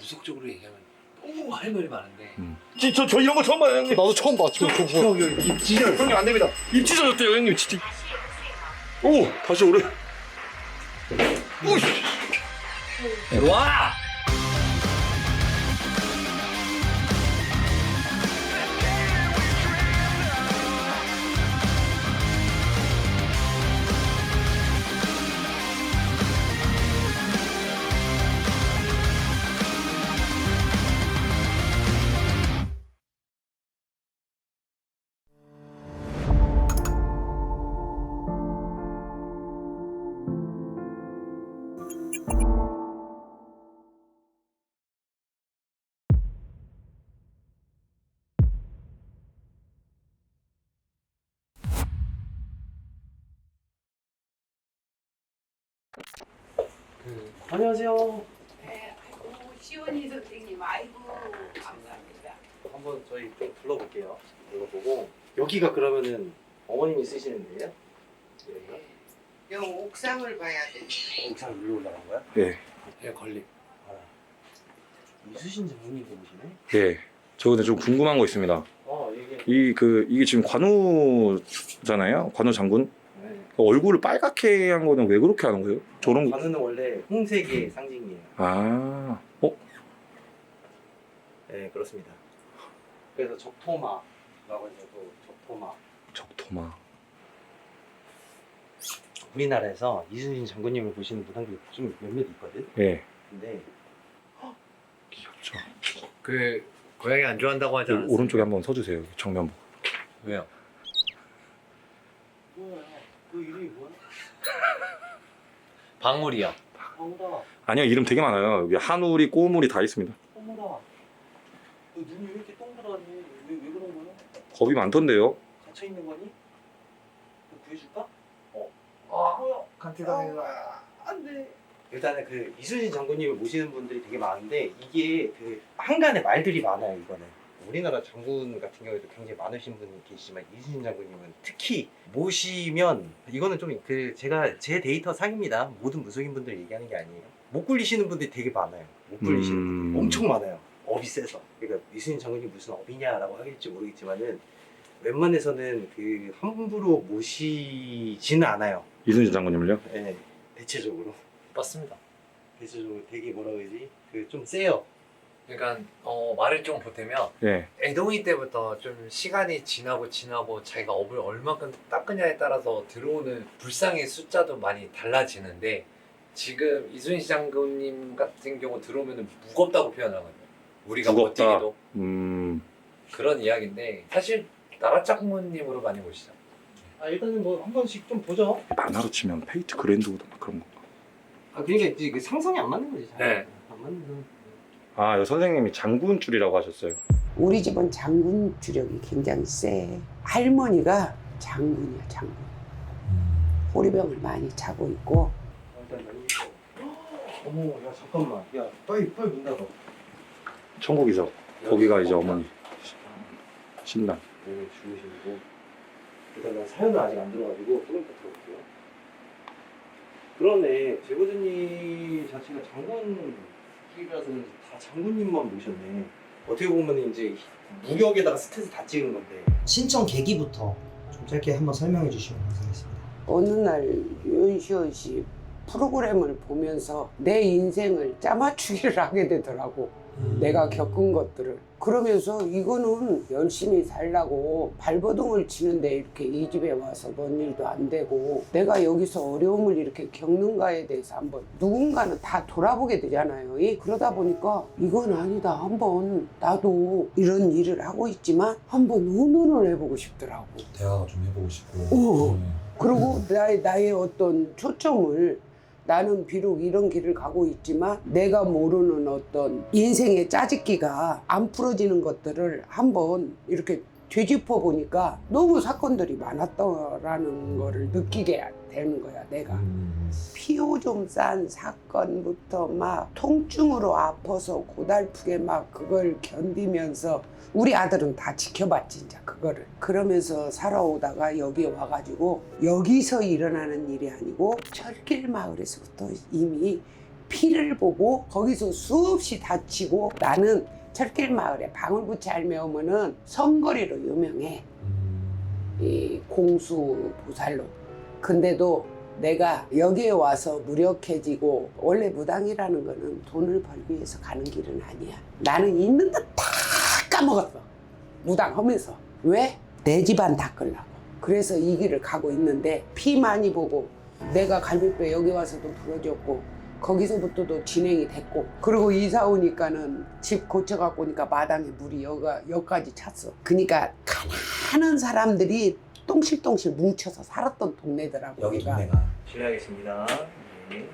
구속적으로 얘기하면 너무 할 말이 많은데 저 이런 거 처음 봐요 형님. 나도 처음 봐. 지금 형 입 찢어. 형님 안 됩니다. 입 찢어졌대요 형님 진짜. 오 다시 오래. 와! 안녕하세요. 네, 아이고 시원이 선생님, 아이고 감사합니다. 한번 저희 좀 둘러볼게요. 둘러보고 여기가 그러면은 어머님이 쓰시는 데예요? 네. 요 옥상을 봐야 돼. 옥상 위로 올라간 거야? 예. 예, 건립. 이수신 장군님 보시네? 예. 저 근데 좀 궁금한 거 있습니다. 이게 이게 지금 관우잖아요. 관우 장군. 네. 얼굴을 빨갛게 한 거는 왜 그렇게 하는 거예요? 저런 거. 관우는 원래 홍색의 상징이에요. 아. 네, 그렇습니다. 그래서 적토마라고 해서 적토마. 적토마. 우리나라에서 이순신 장군님을 보시는 무당들이 좀 몇몇 있거든. 예. 근데 귀엽죠. 그 고양이 안 좋아한다고 하지 않았어요? 오른쪽에 한번 서주세요. 정면 보고. 왜요? 뭐야? 그 이름이 뭐야? 방울이요. 어머나, 아니요, 이름 되게 많아요. 여기 한우리, 꼬물이 다 있습니다. 어머나. 너 눈이 왜 이렇게 동그라니? 왜 그런 거야? 겁이 많던데요. 갇혀 있는 거니? 너 구해줄까? 뭐야? 간티다니가. 안 돼. 일단은 그 이순신 장군님을 모시는 분들이 되게 많은데 이게 그 한간에 말들이 많아요. 이거는 우리나라 장군 같은 경우에도 굉장히 많으신 분이 계시지만 이순신 장군님은 특히 모시면 이거는 좀 그 제가 제 데이터 상입니다. 모든 무속인 분들 얘기하는 게 아니에요. 못 굴리시는 분들이 되게 많아요. 못 굴리시는 분들 엄청 많아요. 업이 세서. 그러니까 이순신 장군이 무슨 업이냐라고 하길지 모르겠지만은 웬만해서는 그 함부로 모시지는 않아요. 이순신 장군님을요? 네, 대체적으로. 맞습니다. 대체적으로 되게 뭐라 그러지? 그 좀 세요. 그러니까 말을 좀 보태면 예. 애동이 때부터 좀 시간이 지나고 자기가 업을 얼마큼 닦느냐에 따라서 들어오는 불상의 숫자도 많이 달라지는데 지금 이순신 장군님 같은 경우 들어오면 무겁다고 표현하거든요. 우리가 무겁다. 버티기도 그런 이야기인데 사실 나라 장군님으로 많이 보시죠. 일단은 뭐 한 번씩 좀 보죠. 만화로 치면 페이트 그랜드우드 막 그런 거. 그러니까 이게 상상이 안 맞는 거지. 잘. 네. 안 맞는 거. 아, 선생님이 장군 줄이라고 하셨어요. 우리 집은 장군 주력이 굉장히 세. 할머니가 장군이야, 장군. 호리병을 많이 차고 있고. 일단 많이 어머, 야 잠깐만. 야 빨리 문 닫아. 천국이죠. 거기가 이제 어머니 신랑. 네, 주무시고. 일단 난 사연을 아직 안 들어가지고 좀 이따 들어볼게요. 그러네. 제보드님 자체가 장군이라서 다 장군님만 모셨네. 어떻게 보면 이제 무역에다가 스탯을 다 찍은 건데. 신청 계기부터 좀 짧게 한번 설명해 주시면 감사하겠습니다. 어느 날 윤시원 프로그램을 보면서 내 인생을 짜맞추기를 하게 되더라고. 내가 겪은 것들을. 그러면서 이거는 열심히 살라고 발버둥을 치는데 이렇게 이 집에 와서 뭔 일도 안 되고 내가 여기서 어려움을 이렇게 겪는가에 대해서 한번 누군가는 다 돌아보게 되잖아요. 그러다 보니까 이건 아니다. 한번 나도 이런 일을 하고 있지만 한번 의논을 해보고 싶더라고. 대화 좀 해보고 싶고. 그리고 나의 어떤 초점을 나는 비록 이런 길을 가고 있지만 내가 모르는 어떤 인생의 짜깁기가 안 풀어지는 것들을 한번 이렇게 되짚어 보니까 너무 사건들이 많았더라는 거를 느끼게 되는 거야, 내가. 피오 좀 싼 사건부터 막 통증으로 아파서 고달프게 막 그걸 견디면서 우리 아들은 다 지켜봤지, 이제 그거를. 그러면서 살아오다가 여기 와가지고 여기서 일어나는 일이 아니고 철길 마을에서부터 이미 피를 보고 거기서 수없이 다치고 나는 철길 마을에 방울부채 할매 오면은 성거리로 유명해. 이 공수 보살로. 근데도 내가 여기에 와서 무력해지고 원래 무당이라는 거는 돈을 벌기 위해서 가는 길은 아니야. 나는 있는 데 다 까먹었어. 무당하면서. 왜? 내 집안 닦으려고. 그래서 이 길을 가고 있는데 피 많이 보고 내가 갈비뼈 여기 와서도 부러졌고 거기서부터도 진행이 됐고 그리고 이사 오니까는 집 고쳐갖고 오니까 마당에 물이 여기까지 찼어. 그러니까 가난한 사람들이 똥실똥실 뭉쳐서 살았던 동네더라고. 여기 여기가. 동네가. 실례하겠습니다. 네.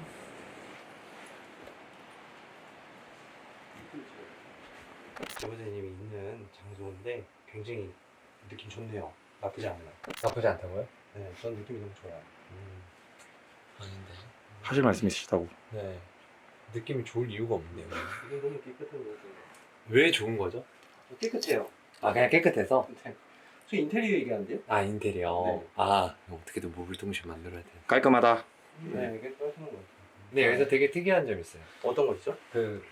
제보자님이 있는 장소인데 굉장히 느낌 좋네요. 나쁘지 않아요. 나쁘지 않다고요? 네, 전 느낌이 너무 좋아요. 아닌데. 하실 말씀 있으시다고. 네. 느낌이 좋을 이유가 없네요. 이게 너무 깨끗한 것 같아요. 왜 좋은 거죠? 깨끗해요. 아 그냥 깨끗해서? 네. 저 인테리어 얘기하는데요? 아 인테리어. 네. 아 어떻게든 모빌동심 만들어야 돼. 깔끔하다. 네, 이게 깨끗한 것 같아요. 근데 여기서 되게 특이한 점이 있어요. 어떤 거 있죠? 그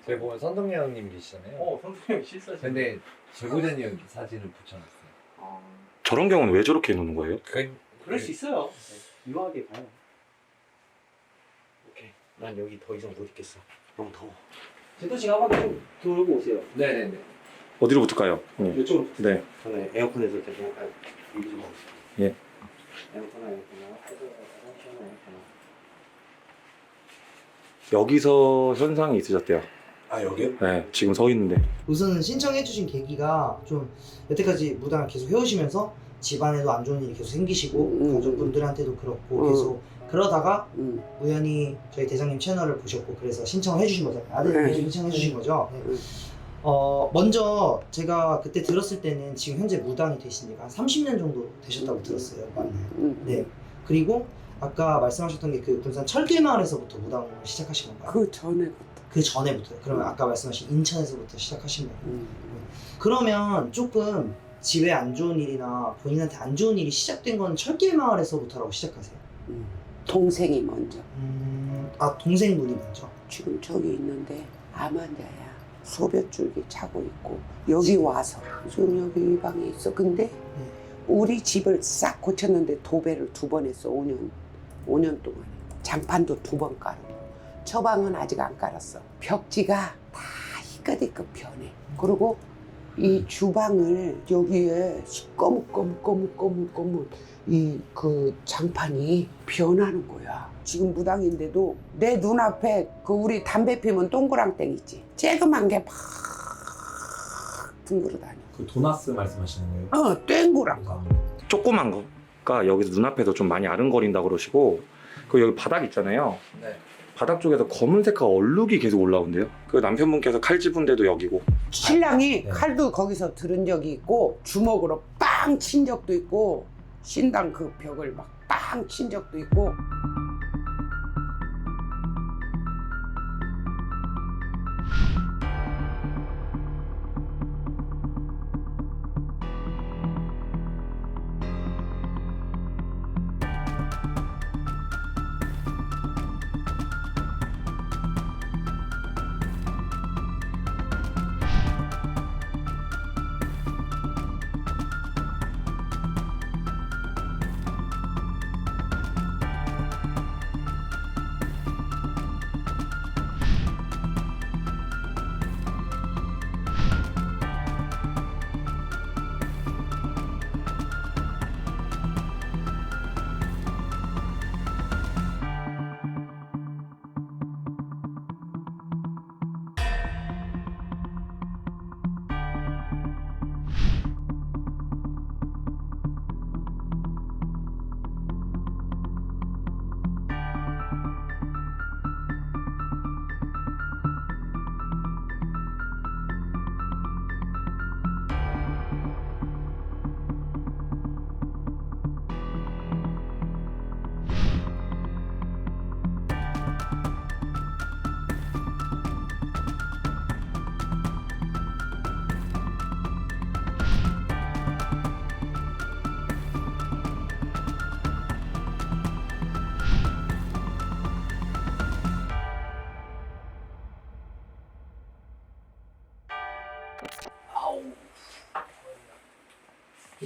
제가 보면 선동열 형님 계시잖아요. 성수형이 실사진. 근데 제보자님 여기 사진을 붙여놨어요. 저런 경우는 왜 저렇게 해놓는 거예요? 그럴 수 있어요. 네. 유하게 봐요. 오케이. 난 여기 더 이상 못 있겠어. 너무 더워. 제도 씨가 한 바퀴 좀 돌고 오세요. 네네네. 어디로 붙을까요? 이쪽으로. 네. 저는 에어컨에서 제가 약간 얘기 좀 하고 싶어요. 예. 에어컨. 여기서 현상이 있으셨대요. 아 여기요? 네, 지금 서 있는데. 우선 신청해주신 계기가 좀 여태까지 무당을 계속 해오시면서 집안에도 안 좋은 일이 계속 생기시고 가족분들한테도 그렇고 계속 그러다가 우연히 저희 대장님 채널을 보셨고 그래서 신청을 해주신 거잖아요. 아들 신청해 주신 거죠. 네. 먼저 제가 그때 들었을 때는 지금 현재 무당이 되신 지가 한 30년 정도 되셨다고 들었어요. 맞나요? 네. 그리고 아까 말씀하셨던 게 그 군산 철길마을에서부터 무당을 시작하신 건가요? 그 전에부터. 그 전에부터요? 그러면 아까 말씀하신 인천에서부터 시작하신 거예요? 그러면 조금 집에 안 좋은 일이나 본인한테 안 좋은 일이 시작된 건 철길마을에서부터라고 시작하세요? 동생이 먼저. 아 동생분이 먼저? 지금 저기 있는데 암 환자야. 소변줄기 차고 있고 여기 와서 지금 여기 이 방에 있어. 근데 우리 집을 싹 고쳤는데 도배를 2번 했어. 5년 동안에 장판도 2번 깔고 처방은 아직 안 깔았어. 벽지가 다 희끗희끗 변해. 그리고 이 주방을 여기에 시꺼멓 이 그 장판이 변하는 거야. 지금 무당인데도 내 눈앞에 그 우리 담배 피면 동그랑땡 있지. 쬐그만 게 막 둥그러 다녀. 그 도나스 말씀하시는 거예요? 땡그란 거. 조그만 거가 여기서 눈앞에서 좀 많이 아른거린다 그러시고, 그 여기 바닥 있잖아요. 네. 바닥 쪽에서 검은색과 얼룩이 계속 올라온대요. 그 남편분께서 칼 집은 데도 여기고. 신랑이 네. 칼도 거기서 들은 적이 있고 주먹으로 빵 친 적도 있고 신당 그 벽을 막 빵 친 적도 있고.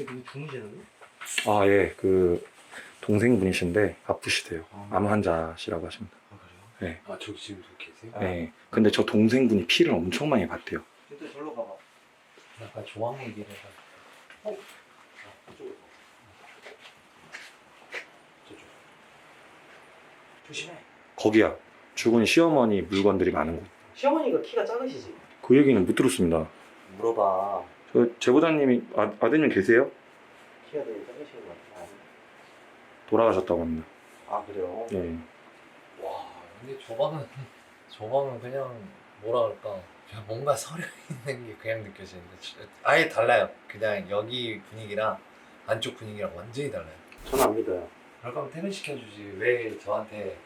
그게 주무시는 아, 예. 그 동생분이신데 아프시대요. 암 환자시라고 하십니다. 아 그래요? 네. 아 저기 지금 계세요? 네. 근데 저 동생분이 피를 엄청 많이 봤대요. 일단 절로 가봐. 약간 조항 얘기를 해서. 이쪽으로 가. 저쪽. 조심해. 거기야. 죽은 시어머니 물건들이 많은 곳. 시어머니가 키가 작으시지? 그 얘기는 못 들었습니다. 물어봐. 저 제보자님이 아드님 계세요? 키가 되게 작으신 것 같아. 돌아가셨다고 합니다. 아 그래요? 예. 와 근데 저 방은 그냥 뭐라 그럴까 그냥 뭔가 서려 있는 게 그냥 느껴지는데 아예 달라요. 그냥 여기 분위기랑 안쪽 분위기랑 완전히 달라요. 저는 안 믿어요. 그럴 거면 퇴근시켜주지 왜 저한테.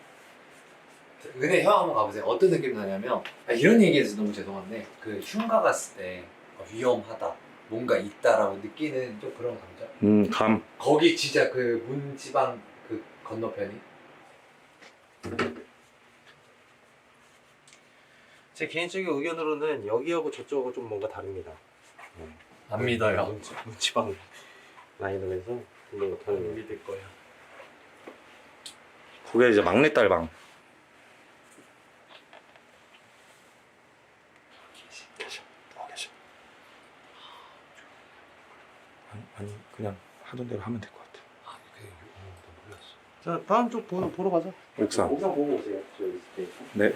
근데 형 한번 가보세요. 어떤 느낌 나냐면 이런 얘기해서 너무 죄송한데 그 흉가 갔을 때 위험하다 뭔가 있다라고 느끼는 좀 그런 감정. 감. 거기 진짜 그 문지방 그 건너편이 제 개인적인 의견으로는 여기하고 저쪽하고 좀 뭔가 다릅니다. 안 믿어요. 문지방 라인에서 뭔가 안 다른. 믿을 거야. 그게 이제 막내딸 방. 계셔. 계셔. 아니 그냥 하던 대로 하면 될 것 같아. 아 그게 나 몰랐어. 자 다음 쪽 보러 가자. 옥상. 옥상 보고 오세요. 저 있을 때. 네.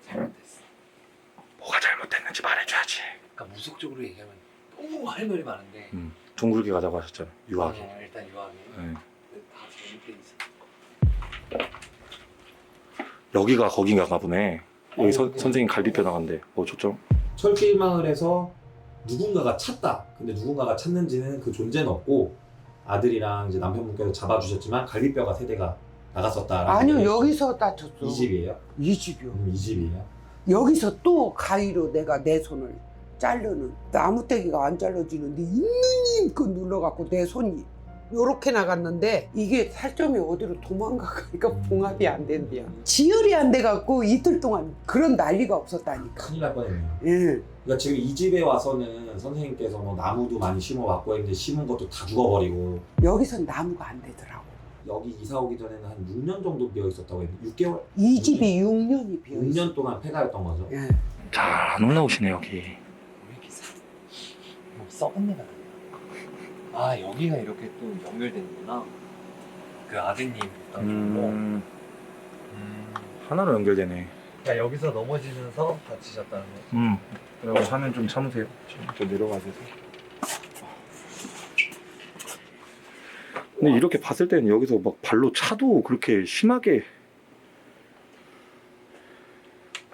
잘못됐어. 뭐가 잘못됐는지 말해줘야지. 그러니까 무속적으로 얘기하면 너무 할 말이 많은데. 둥글게 가자고 하셨잖아요. 유학이. 일단 유학이. 네. 다 재밌게 있어. 여기가 거긴가 보네. 여기 선생님 갈비뼈 나간대. 초점. 철길 마을에서 누군가가 찾다. 근데 누군가가 찾는지는 그 존재는 없고 아들이랑 이제 남편분께서 잡아주셨지만 갈비뼈가 3대가 나갔었다. 아니요, 여기서 다쳤어. 이 집이에요? 이 집이요. 이 집이에요? 여기서 또 가위로 내가 내 손을 자르는 나무떼기가 안 잘라지는데 있는 힘껏 눌러갖고 내 손이 요렇게 나갔는데 이게 살점이 어디로 도망가니까 봉합이 안 된대요. 지혈이 안 돼갖고 이틀 동안 그런 난리가 없었다니까. 큰일 날 뻔했네요. 예. 그러니까 지금 이 집에 와서는 선생님께서 뭐 나무도 많이 심어왔고 했는데 심은 것도 다 죽어버리고 여기선 나무가 안 되더라고. 여기 이사 오기 전에는 한 6년 정도 비어 있었다고 했는데 6개월? 이 집이 6년이 비어 있어. 6년 동안 폐가였던 거죠. 예. 잘 안 올라오시네 여기. 왜 이렇게 뭐 썩은 내가 나냐. 아 여기가 이렇게 또 연결되는구나. 그 아드님 땅쪽으로. 하나로 연결되네. 그러니까 여기서 넘어지면서 다치셨다는 거. 그리고 화면 좀 참으세요. 저 내려가세요. 근데 이렇게 봤을 때는 여기서 막 발로 차도 그렇게 심하게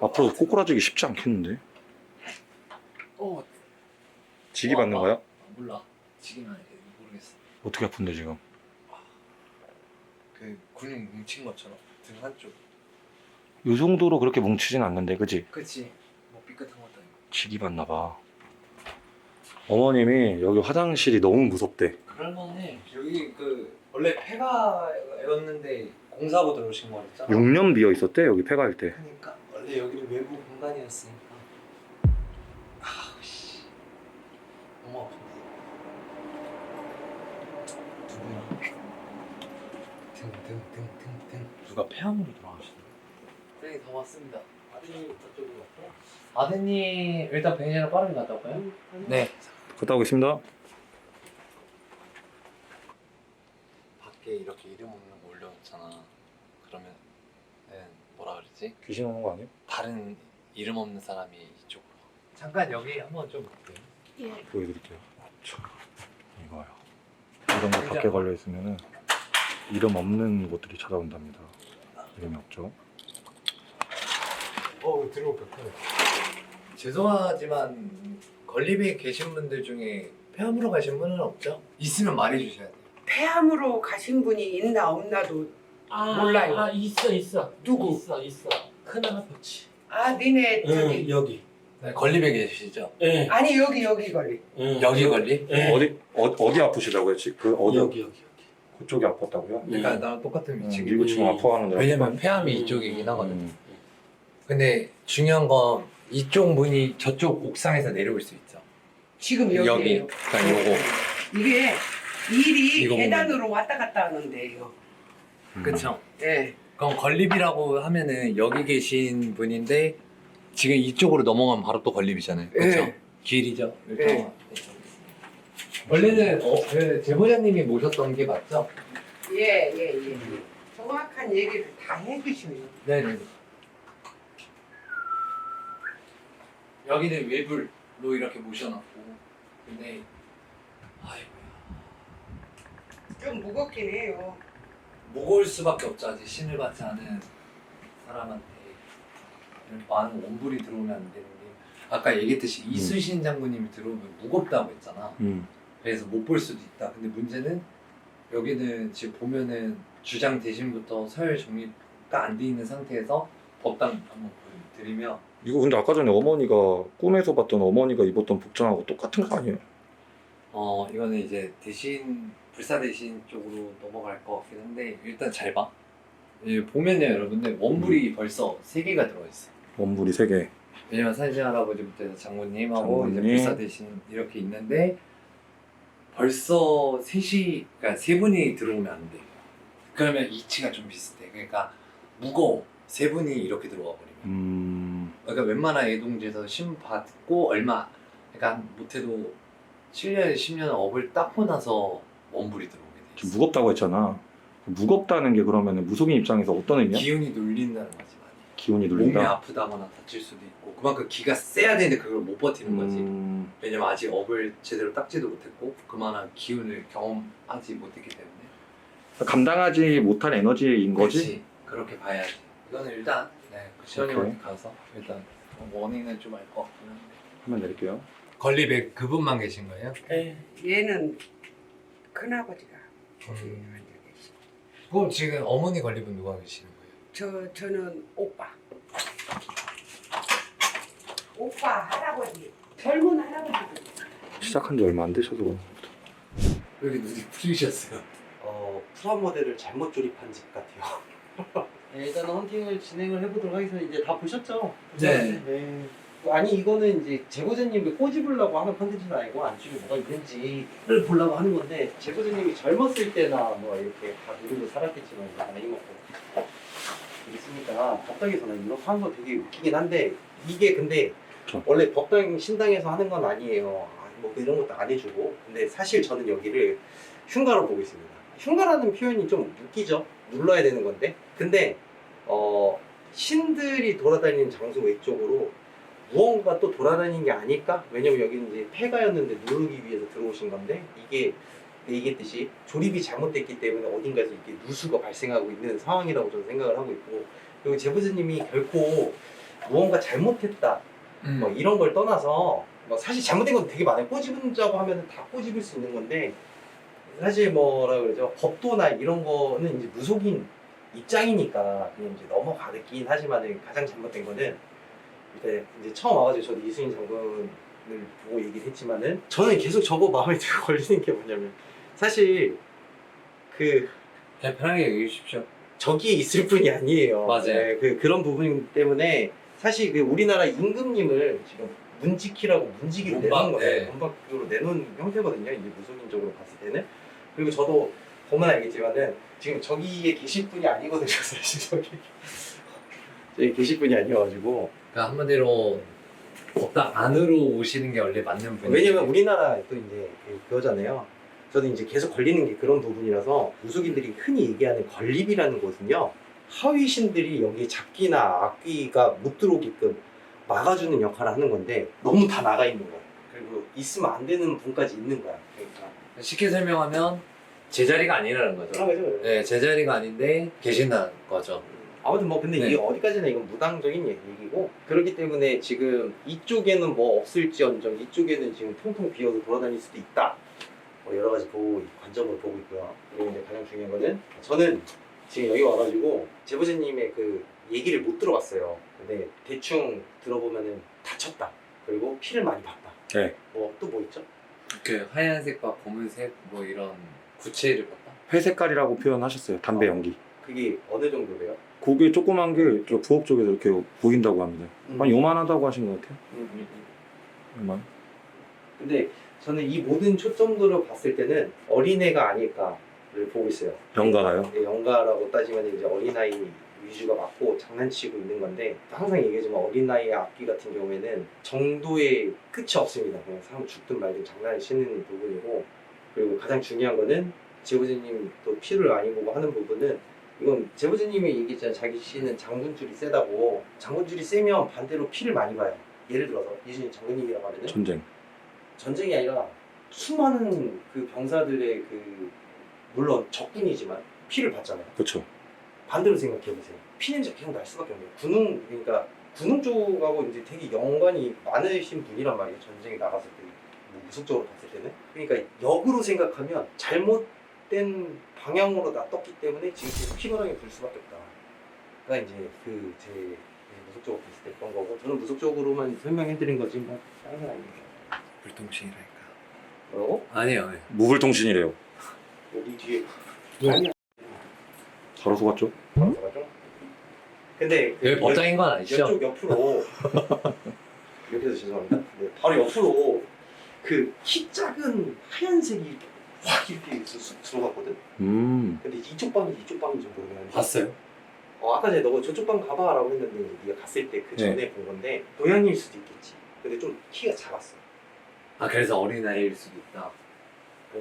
앞으로 꼬꾸라지기 쉽지 않겠는데? 지기 받는 거야? 몰라. 지금 아니 모르겠어. 어떻게 아픈데 지금? 그 근육 뭉친 것처럼 등 한쪽. 이 정도로 그렇게 뭉치진 않는데, 그치? 그치. 뭐 삐끗한 것도 아니고. 지기 받나 봐. 어머님이 여기 화장실이 너무 무섭대. 그럴만해. 여기 그 원래 폐가였는데 공사하고 들어오신 거였잖아. 6년 비어 있었대 여기 폐가할 때. 그러니까 원래 여기는 외부 공간이었으니까. 아우씨. 너무 아픈데. 누구야? 등. 누가 폐암으로 돌아가시네. 네, 다 왔습니다. 아드님 저쪽으로 갈게요. 아드님 일단 병원이랑 빠르게 갔다 올까요? 네. 갔다 오겠습니다. 밖에 이렇게 이름 없는 거 올려놓잖아. 그러면 뭐라 그러지? 귀신 오는 거 아니에요? 다른 이름 없는 사람이 이쪽으로. 잠깐 여기 한번 좀 볼게요. 보여드릴게요. 이거요. 이런 거 밖에 걸려 있으면은 이름 없는 곳들이 찾아온답니다. 이름이 없죠. 들어올 것 같아요. 죄송하지만 건립에 계신 분들 중에 폐암으로 가신 분은 없죠? 있으면 말해주셔야 돼요. 폐암으로 가신 분이 있나 없나도 몰라요. 있어. 누구? 있어. 큰 할아버지. 아, 니네 저기 여기. 네, 건립에 계시죠? 예. 아니 여기 걸리. 여기 건립? 예. 어디 아프시다고요? 그 어디? 여기. 그쪽이 아팠다고요? 그러니까 나랑 똑같은 위치고. 이거 지금 아파하는데. 왜냐면 폐암이 이쪽이긴 하거든. 근데 중요한 건 이쪽 문이 저쪽 옥상에서 내려올 수 있죠. 지금 여기. 여기에요. 그러니까 요거. 이게 일이 이거 계단으로 왔다 갔다 하는데요. 그쵸? 예. 그럼 건립이라고 하면은 여기 계신 분인데 지금 이쪽으로 넘어가면 바로 또 건립이잖아요. 그쵸? 예. 길이죠. 예. 원래는 그 제보자님이 모셨던 게 맞죠? 예. 정확한 얘기를 다 해주시네요. 네네. 여기는 외불로 이렇게 모셔놨고, 근데 아이고 좀 무겁긴 해요. 무거울 수밖에 없죠. 아직 신을 받지 않은 사람한테 많은 원불이 들어오면 안 되는 게 아까 얘기했듯이 이순신 장군님이 들어오면 무겁다고 했잖아. 그래서 못 볼 수도 있다. 근데 문제는 여기는 지금 보면은 주장 대신부터 서열 정리가 안 돼 있는 상태에서 법당 한번 보여드리면 이거 근데 아까 전에 어머니가 꿈에서 봤던 어머니가 입었던 복장하고 똑같은 거 아니에요? 이거는 이제 대신 불사 대신 쪽으로 넘어갈 것 같긴 한데 일단 잘 봐. 보면요 여러분들 원불이 벌써 3개가 들어있어요. 원불이 3개. 왜냐면 산신 할아버지부터 해서 장군님하고 이제 장군님. 불사 대신 이렇게 있는데 벌써 그러니까 3분이 들어오면 안 돼. 그러면 이치가 좀 비슷해. 그러니까 무거워. 3분이 이렇게 들어와 버리면. 그러니까 웬만한 애동지에서 신 받고 얼마, 그러니까 못해도 7년, 10년 업을 닦고 나서 원불이 들어오게 돼. 지금 무겁다고 했잖아. 무겁다는 게 그러면 무속인 입장에서 어떤 의미야? 기운이 눌린다는 거지 많이. 기운이 몸이 눌린다. 아프다거나 다칠 수도 있고 그만큼 기가 세야 되는데 그걸 못 버티는 거지. 왜냐면 아직 업을 제대로 닦지도 못했고 그만한 기운을 경험하지 못했기 때문에. 감당하지 못한 에너지인 거지? 그렇지. 그렇게 봐야지. 이거는 일단 시원님한테 가서 일단 원인은 좀 알 것 같긴 한데. 한번 내릴게요. 건립에 그분만 계신 거예요? 네. 얘는 큰아버지가 거기 앉아 계시고 그럼 지금 어머니 건립은 누가 계시는 거예요? 저는 오빠 할아버지 젊은 할아버지. 시작한 지 얼마 안 되셔서 그런가 보다. 왜 이렇게 눈이 풀리셨어요? 프라모델을 잘못 조립한 집 같아요. 네, 일단 헌팅을 진행을 해보도록 하겠습니다. 이제 다 보셨죠? 네. 네. 아니 이거는 이제 제보자님이 꼬집으려고 하는 컨텐츠는 아니고 안쪽에 뭐가 있는지를 보려고 하는 건데 제보자님이 젊었을 때나 뭐 이렇게 다 누리고 살았겠지만 이제 나이 먹고 있으니까 법당에서는 이렇게 하는 거 되게 웃기긴 한데 이게 근데 원래 법당 신당에서 하는 건 아니에요. 뭐 이런 것도 안 해주고 근데 사실 저는 여기를 흉가로 보고 있습니다. 흉가라는 표현이 좀 웃기죠. 눌러야 되는 건데 근데 신들이 돌아다니는 장소 외쪽으로 무언가 또 돌아다니는 게 아닐까? 왜냐면 여기는 이제 폐가였는데 누르기 위해서 들어오신 건데 이게 얘기했듯이 조립이 잘못됐기 때문에 어딘가에서 이렇게 누수가 발생하고 있는 상황이라고 저는 생각을 하고 있고 그리고 제보자님이 결코 무언가 잘못했다 뭐 이런 걸 떠나서 뭐 사실 잘못된 건 되게 많아요. 꼬집은다고 하면 다 꼬집을 수 있는 건데 사실 뭐라 그러죠 법도나 이런 거는 이제 무속인 입장이니까 그냥 이제 넘어가긴 하지만 가장 잘못된 거는 이제 처음 와가지고 저도 이순신 장군을 보고 얘기를 했지만은 저는 계속 저거 마음에 들고 걸리는 게 뭐냐면 사실 그냥 편하게 얘기해 주십시오. 저기에 있을 뿐이 아니에요. 맞아요. 네, 그런 부분 때문에 사실 우리나라 임금님을 지금 문지키라고 문지기로 내놓은 거예요. 문박으로 내놓은 형태거든요. 이제 무속인적으로 봤을 때는. 그리고 저도 보면 알겠지만은 지금 저기에 계실 분이 아니거든요. 사실 저기 계실 분이 아니어가지고. 그러니까 한마디로 법당 안으로 오시는 게 원래 맞는 분이에요. 왜냐면 우리나라 또 이제 그거잖아요. 저도 이제 계속 걸리는 게 그런 부분이라서 무속인들이 흔히 얘기하는 건립이라는 것은요. 하위신들이 여기 잡기나 악귀가 못 들어오게끔 막아주는 역할을 하는 건데 너무 다 나가 있는 거야. 그리고 있으면 안 되는 분까지 있는 거야. 그러니까. 쉽게 설명하면 제자리가 아니라는 거죠. 그죠. 네, 제자리가 아닌데 계신다는 거죠. 아무튼 뭐 근데 네. 이게 어디까지나 이건 무당적인 얘기고 그렇기 때문에 지금 이쪽에는 뭐 없을지언정 이쪽에는 지금 통통 비어서 돌아다닐 수도 있다. 뭐 여러 가지 관점을 보고 있고요. 그리고 이제 가장 중요한 거는 저는 지금 여기 와가지고 제보자님의 그 얘기를 못 들어봤어요. 근데 대충 들어보면은 다쳤다. 그리고 피를 많이 봤다. 네. 뭐 또 뭐 있죠? 그 하얀색과 검은색 뭐 이런 구체를 봤다. 회색깔이라고 표현하셨어요. 담배 연기. 그게 어느 정도래요? 그게 조그만 게 저 부엌 쪽에서 이렇게 보인다고 합니다. 한 요만하다고 하신 것 같아요. 요만. 근데 저는 이 모든 초점들을 봤을 때는 어린애가 아닐까를 보고 있어요. 영가가요? 네, 영가라고 따지면 이제 어린아이 위주가 맞고 장난치고 있는 건데 항상 얘기하지만 어린아이의 악기 같은 경우에는 정도의 끝이 없습니다. 그냥 사람 죽든 말든 장난을 치는 부분이고, 그리고 가장 중요한 거는 제보자님 또 피를 많이 보고 하는 부분은 이건 제보자님이 얘기했잖아요. 자기 씨는 장군줄이 세다고. 장군줄이 세면 반대로 피를 많이 봐요. 예를 들어서 이준희 장군님이라고 하면은 전쟁이 아니라 수많은 그 병사들의 그 물론 적군이지만 피를 봤잖아요. 그렇죠. 반대로 생각해보세요. 피냄새 계속 날 수밖에 없네요. 그러니까 군웅 쪽하고 이제 되게 연관이 많으신 분이란 말이에요. 전쟁에 나갔을 때, 뭐 무속적으로 봤을 때는. 그러니까 역으로 생각하면 잘못된 방향으로 놔뒀기 때문에 지금 계속 피바람이 불 수밖에 없다. 그러니까 이제 제 무속적으로 봤을 때 그런 거고, 저는 무속적으로만 설명해드린 거지 뭐 다른 건 아닙니다. 불통신이라니까. 뭐라고? 아니에요. 무불통신이래요. 여기 뒤에 왜? 바로 속았죠? 맞아? 근데 여기 법당인 건 아니죠? 이쪽 옆으로 이렇게 해서 죄송합니다. 네, 바로 옆으로 그 키 작은 하얀색이 이렇게 확 이렇게 쑥 들어갔거든. 근데 이쪽 방인지 모르겠는데. 봤어요? 아까 전에 너가 저쪽 방 가봐라고 했는데 네가 갔을 때 그 전에 본 건데 고양이일 수도 있겠지. 근데 좀 키가 작았어. 아 그래서 어린아이일 수도 있다.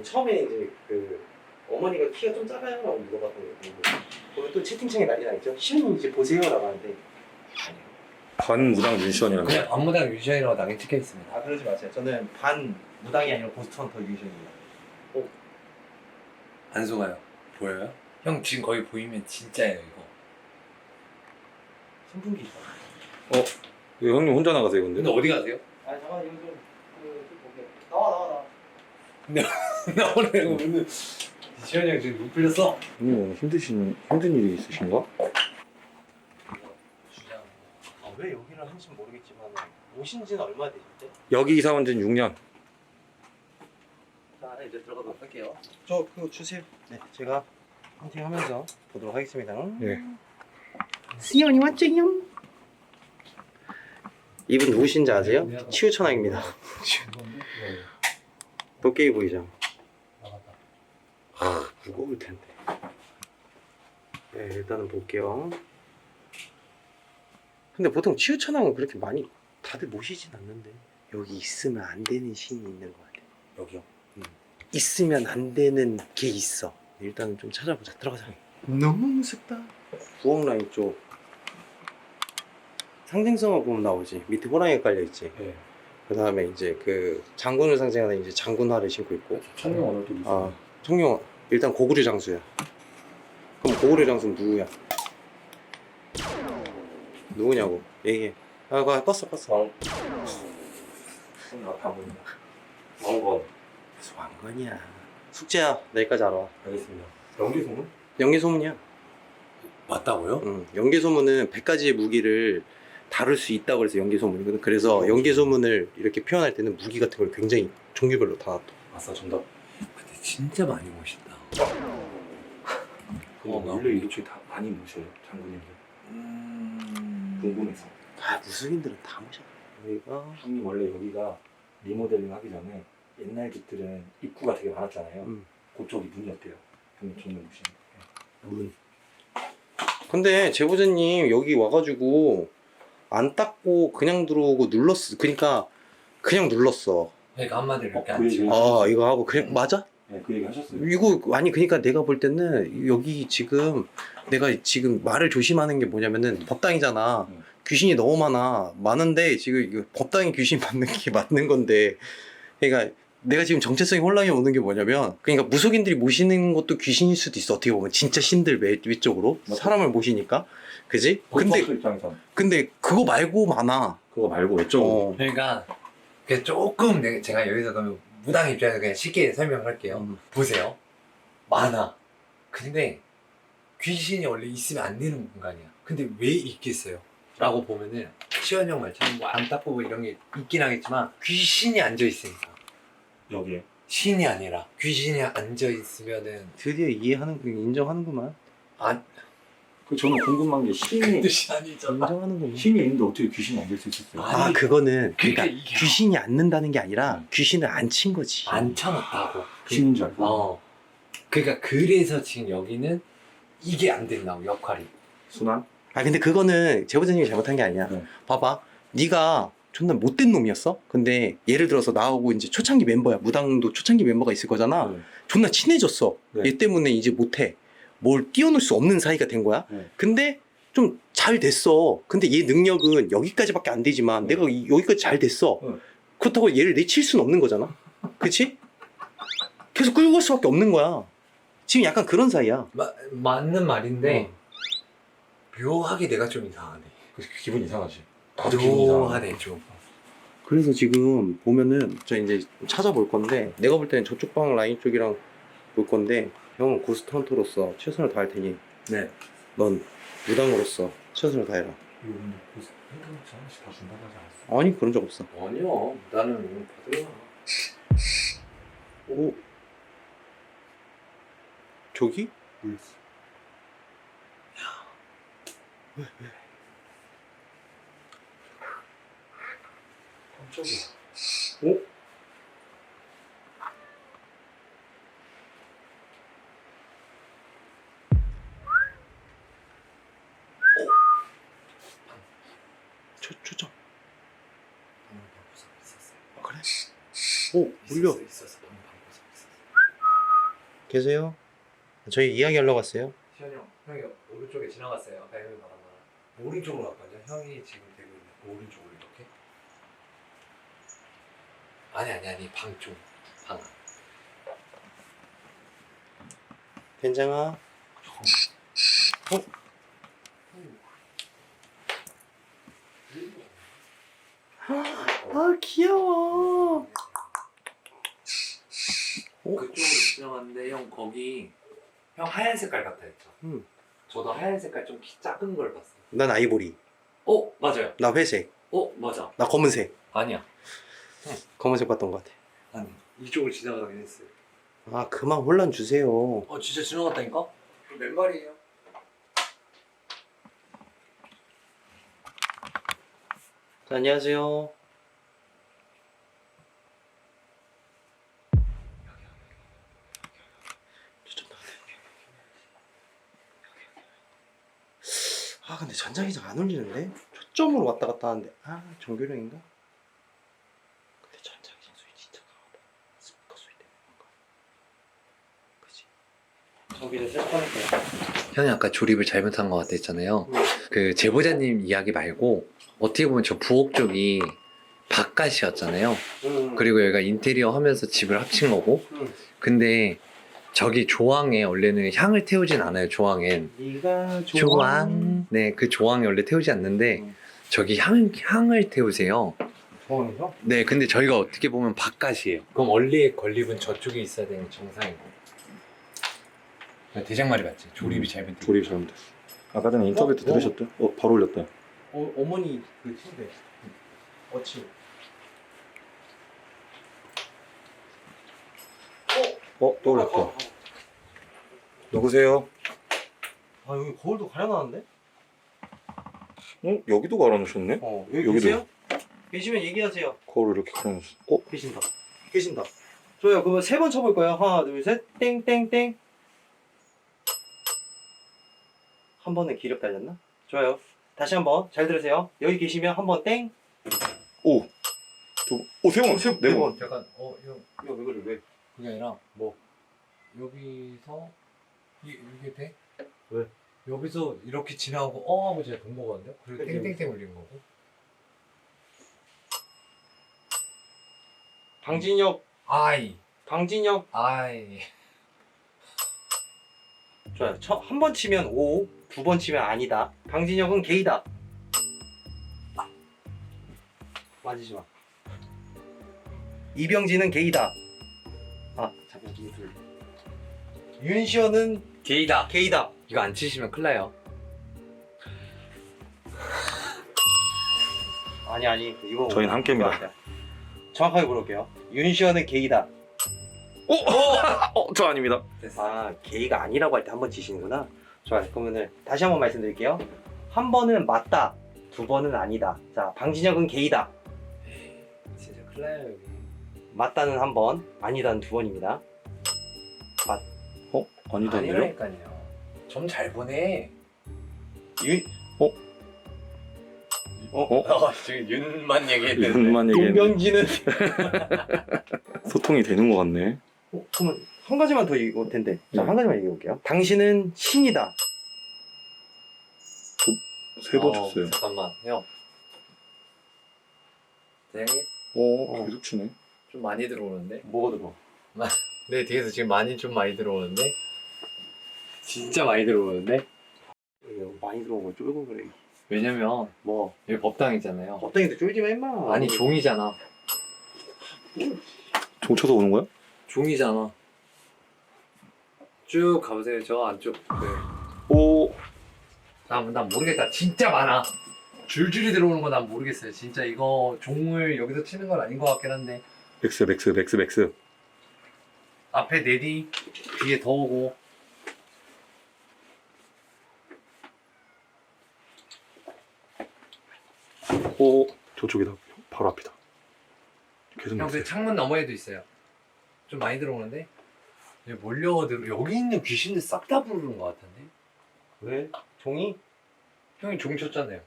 처음에 이제 그 어머니가 키가 좀 작아요라고 물어봤던 거고, 그리고 또 채팅창에 난리 나있죠. 시연님 이제 보세요라고 하는데 아니요. 반무당 윤시원이라고. 그냥 안무당 뮤지션이라고 당연히 찍혀 있습니다. 아 그러지 마세요. 저는 반 무당이 아니라 고스트헌터 유전입니다. 안 속아요. 보여요? 형 지금 거의 보이면 진짜예요 이거. 선풍기 있어. 왜 형님 혼자 나가세요 근데? 근데 어디 가세요? 아 잠깐 이거 좀 보게. 나와. 나 오늘 지현이 형 지금 눈 풀렸어? 형님 오늘 힘든 일이 있으신가? 주장. 왜 여기를 한지 모르겠지만 오신 지는 얼마 되셨대? 여기 이사 온 지는 6년. 자, 이제 들어가도록 할게요. 저 그거 주세요. 네, 제가 헌팅하면서 보도록 하겠습니다. 네. 시연이 왔죠요? 이분 누구신지 아세요? 치우천왕입니다. 도깨비 보이죠? 아, 무거울 텐데. 네, 일단은 볼게요. 근데 보통 치우천왕은 그렇게 많이 다들 모시진 않는데 여기 있으면 안 되는 신이 있는 것 같아요. 여기요? 있으면 안 되는 게 있어. 일단은 좀 찾아보자. 들어가자. 너무 무섭다. 부엌라인 쪽 상징성을 보면 나오지. 밑에 호랑이가 깔려있지. 네. 그 다음에 이제 그 장군을 상징하는 이제 장군화를 신고 있고. 청룡 언어도 있어요. 아, 청룡 일단 고구려 장수야. 그럼 고구려 장수는 누구야? 누구냐고 얘기해. 아, 껐어. 앞에 안 보인다. 왕건. 무슨 왕건이야. 숙제야. 내일까지 알아. 알겠습니다. 연기소문? 연기소문이야. 맞다고요? 응. 연기소문은 100가지의 무기를 다룰 수 있다고 그래서 연기소문이거든. 그래서 연기소문을 이렇게 표현할 때는 무기 같은 걸 굉장히 종류별로 다 놔둬. 아싸 정답. 근데 진짜 많이 멋있다. 원래 이렇게 다 많이 모셔요 장군님들. 궁금해서. 아, 무속인들은 다 모셔. 여기가 형님 원래 여기가 리모델링 하기 전에 옛날 집들은 입구가 되게 많았잖아요. 그쪽이 문이었대요. 형님 정면 보시면. 문. 근데 제보자님 여기 와가지고 안 닦고 그냥 들어오고 눌렀어. 그러니까 그냥 눌렀어. 그러니까 한마디로 이렇게 그 안 찍어. 얘기. 아, 이거 하고 그냥 맞아? 네, 그 얘기 하셨어요. 이거 아니 그러니까 내가 볼 때는 여기 지금 내가 지금 말을 조심하는 게 뭐냐면은 법당이잖아. 귀신이 너무 많은데 지금 이거 법당에 귀신 맞는 게 맞는 건데, 그러니까 내가 지금 정체성이 혼란이 오는 게 뭐냐면, 그러니까 무속인들이 모시는 것도 귀신일 수도 있어. 어떻게 보면 진짜 신들 외쪽으로 사람을 모시니까, 그지? 근데 그거 말고 많아. 그거 말고 외적으로. 그러니까 그 조금 제가 여기서 그러면 무당 입장에서 그냥 쉽게 설명할게요. 보세요. 많아. 근데 귀신이 원래 있으면 안 되는 공간이야. 근데 왜 있겠어요? 라고 보면은 시원 형 말처럼 뭐 안 닦고 뭐 이런 게 있긴 하겠지만 귀신이 앉아 있으니까. 여기에. 신이 아니라 귀신이 앉아 있으면은 드디어 이해하는, 인정하는구만. 그 저는 궁금한 게 신이 뜻이 아니잖아. 인정하는군요. 신이 있는데 어떻게 귀신이 안 될 수 있었어요? 아 그거는 그러니까 그러니까 이게- 귀신이 앉는다는 게 아니라 귀신을 안 친 거지. 안 쳐놨다고. 신인 줄 알고. 어. 그러니까 그래서 지금 여기는 이게 안 된다고 역할이. 순환? 아 근데 그거는 제보자님이 잘못한 게 아니야. 네. 봐봐, 네가 존나 못된 놈이었어. 근데 예를 들어서 나하고 이제 초창기 멤버야. 무당도 초창기 멤버가 있을 거잖아. 네. 존나 친해졌어. 네. 얘 때문에 이제 못해. 뭘 뛰어놀 수 없는 사이가 된 거야. 네. 근데 좀 잘 됐어. 근데 얘 능력은 여기까지밖에 안 되지만 네. 내가 여기까지 잘 됐어. 네. 그렇다고 얘를 내칠 수는 없는 거잖아. 그치? 계속 끌고 갈 수밖에 없는 거야. 지금 약간 그런 사이야. 맞는 말인데 묘하게 내가 좀 이상하네. 기분 이상하지. 나도 기분 이상하네. 묘하네 좀. 그래서 지금 보면은 저 이제 찾아볼 건데 내가 볼 때는 저쪽 방 라인 쪽이랑 볼 건데 형은 고스트 헌터로서 최선을 다할 테니 네. 넌 무당으로서 최선을 다해라. 이거 근데 핸드폰 하나씩 다 준다고 하지 않았어? 아니 그런 적 없어. 아니요. 나는 받으려. 오 저기? 뭐였어? 깜짝이야. 오? 초점. 방금 방구석 있었어요. 그래? 오 울려. 있었어. 방금 방구석 있었어. 계세요? 저희 이야기 하려고 왔어요. 시현이 형, 형이 오른쪽에 지나갔어요. 아까 형이 말한 거랑 오른쪽으로 갔거든요. 형이 지금 되고 있는 그 오른쪽으로 이렇게. 아니 방 쪽. 방. 된장아. 어? 아 귀여워. 그쪽으로 지나갔는데 형 거기 형 하얀 색깔 같아 했죠. 저도 하얀 색깔 좀 키 작은 걸 봤어요. 난 아이보리. 맞아요. 나 회색. 맞아. 나 검은색. 아니야. 검은색 봤던 것 같아. 아니 이쪽을 지나가긴 했어요. 아 그만 혼란 주세요. 진짜 지나갔다니까? 맨발이에요. 자, 안녕하세요. 아 근데 전자기장 안 울리는데? 초점으로 왔다 갔다 하는데 정교령인가? 근데 전자기장 소리 진짜 강하다. 스피커 소리 때문에 그런가? 그치? 저기를 셀 거니까. 형이 아까 조립을 잘못한 것 같아 했잖아요. 그 제보자님 이야기 말고 어떻게 보면 저 부엌 쪽이 바깥이었잖아요. 그리고 여기가 인테리어 하면서 집을 합친 거고. 근데 저기 조항에 원래는 향을 태우진 않아요. 조항엔. 네가 조항. 네, 그 조항에 원래 태우지 않는데 저기 향을 태우세요. 조항에서? 네, 근데 저희가 어떻게 보면 바깥이에요. 그럼 원래의 건립은 저쪽에 있어야 되는 정상이고. 대장 말이 맞지? 조립이 잘못된. 조립 잘못됐어. 아까 전에 인터뷰 때 들으셨대? 바로 올렸대. 어머니 그 침대. 어치. 또 올렸다. 누구세요? 아 여기 거울도 가려놨는데? 여기도 갈아놓으셨네? 여기 여기도. 계세요? 계시면 얘기하세요. 거울을 이렇게 갈아놓으셨어. 계신다. 계신다. 좋아요. 그러면 3번 쳐볼 거예요. 하나, 둘, 셋. 땡땡땡. 한 번은 기력 달렸나? 좋아요. 다시 한 번. 잘 들으세요. 여기 계시면 한 번 땡. 세 번! 네 번! 약간 형 야, 왜 그래? 왜? 그게 아니라 여기서 이게 돼? 왜? 여기서 이렇게 지나가고 하고 제가 돈 먹었는데 그리고 그치. 땡땡땡 울린 거고. 방진혁. 아이 좋아요. 한 번 치면 O, 2번 치면 아니다. 방진혁은 게이다. 맞으지 마. 이병진은 게이다. 잠깐 이게 둘. 윤시현은 게이다. 게이다. 이거 안 치시면 큰일 나요. 아니 이거 저희는 한 게임이다. 정확하게 물어볼게요. 윤시현은 게이다. 저 아닙니다. 게이가 아니라고 할 때 한 번 치시는구나. 좋아요. 그러면은 다시 한번 말씀드릴게요. 한 번은 맞다, 두 번은 아니다. 자, 방진혁은 게이다. 진짜 큰일 나요 여기. 맞다는 한 번, 아니다는 두 번입니다. 아니던데요? 아니라니까요. 좀 잘 보내. 지금 윤만 얘기했는데. 이것만 얘기했는데 용병진은 소통이 되는 것 같네. 그러면 한 가지만 더 얘기할 텐데. 자, 네. 한 가지만 얘기해 볼게요. 당신은 신이다. 세 번 쳤어요. 잠깐만 형. 대장님 계속 치네. 좀 많이 들어오는데. 뭐가 들어? 내 뒤에서 지금 좀 많이 들어오는데. 진짜 많이 들어오는데. 많이 들어온 걸 쫄고 그래. 왜냐면 뭐 여기 법당이잖아요. 법당이도 쫄지 마 임마. 아니 종이잖아. 종 쳐서 오는 거야? 종이잖아. 쭉 가보세요. 저 안쪽. 오. 난 모르겠다. 진짜 많아. 줄줄이 들어오는 거 난 모르겠어요. 진짜 이거 종을 여기서 치는 건 아닌 것 같긴 한데. 맥스. 앞에 내디, 뒤에 더 오고. 오. 저쪽이다. 바로 앞이다. 계속 형, 그 맥스. 창문 너머에도 있어요. 좀 많이 들어오는데? 여기 여기 있는 귀신들 싹 다 부르는 것 같은데? 왜? 종이? 형이 종 쳤잖아요.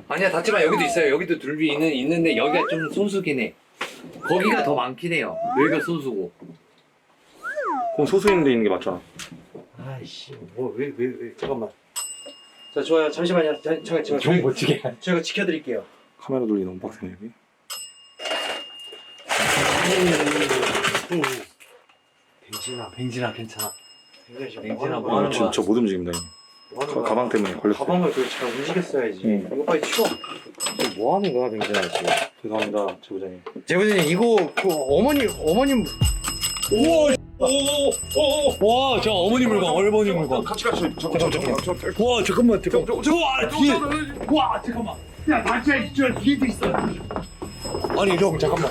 아니야, 닫지 마. 여기도 있어요. 여기도 둘이 있는데 여기가 좀 소수긴 해. 거기가 더 많긴 해요. 여기가 소수고. 그럼 소수 있는 데 있는 게 맞잖아. 아이씨, 뭐 왜 잠깐만. 자, 좋아요. 잠시만요. 제가 종 못 치게. 제가 지켜드릴게요. 카메라 돌리 너무 빡세네 여기. 뱅진아, 괜찮아. 뱅진아, 뭐 하는 거야? 진짜 못 움직입니다 형님. 가방 때문에 걸렸어요. 가방을 잘 움직였어야지. 응. 이거 빨리 치워. 지금 뭐 하는 거야, 뱅진아 지금? 죄송합니다 제보자님. 제보자님, 이거 그 어머님. 와, 저 어머니 물건, 얼버니 물건. 같이 잠깐. 와, 잠깐만. 와, 뒤에. 와, 잠깐만. 야, 나한테 저 뒤에도 있어. 아니, 형, 잠깐만.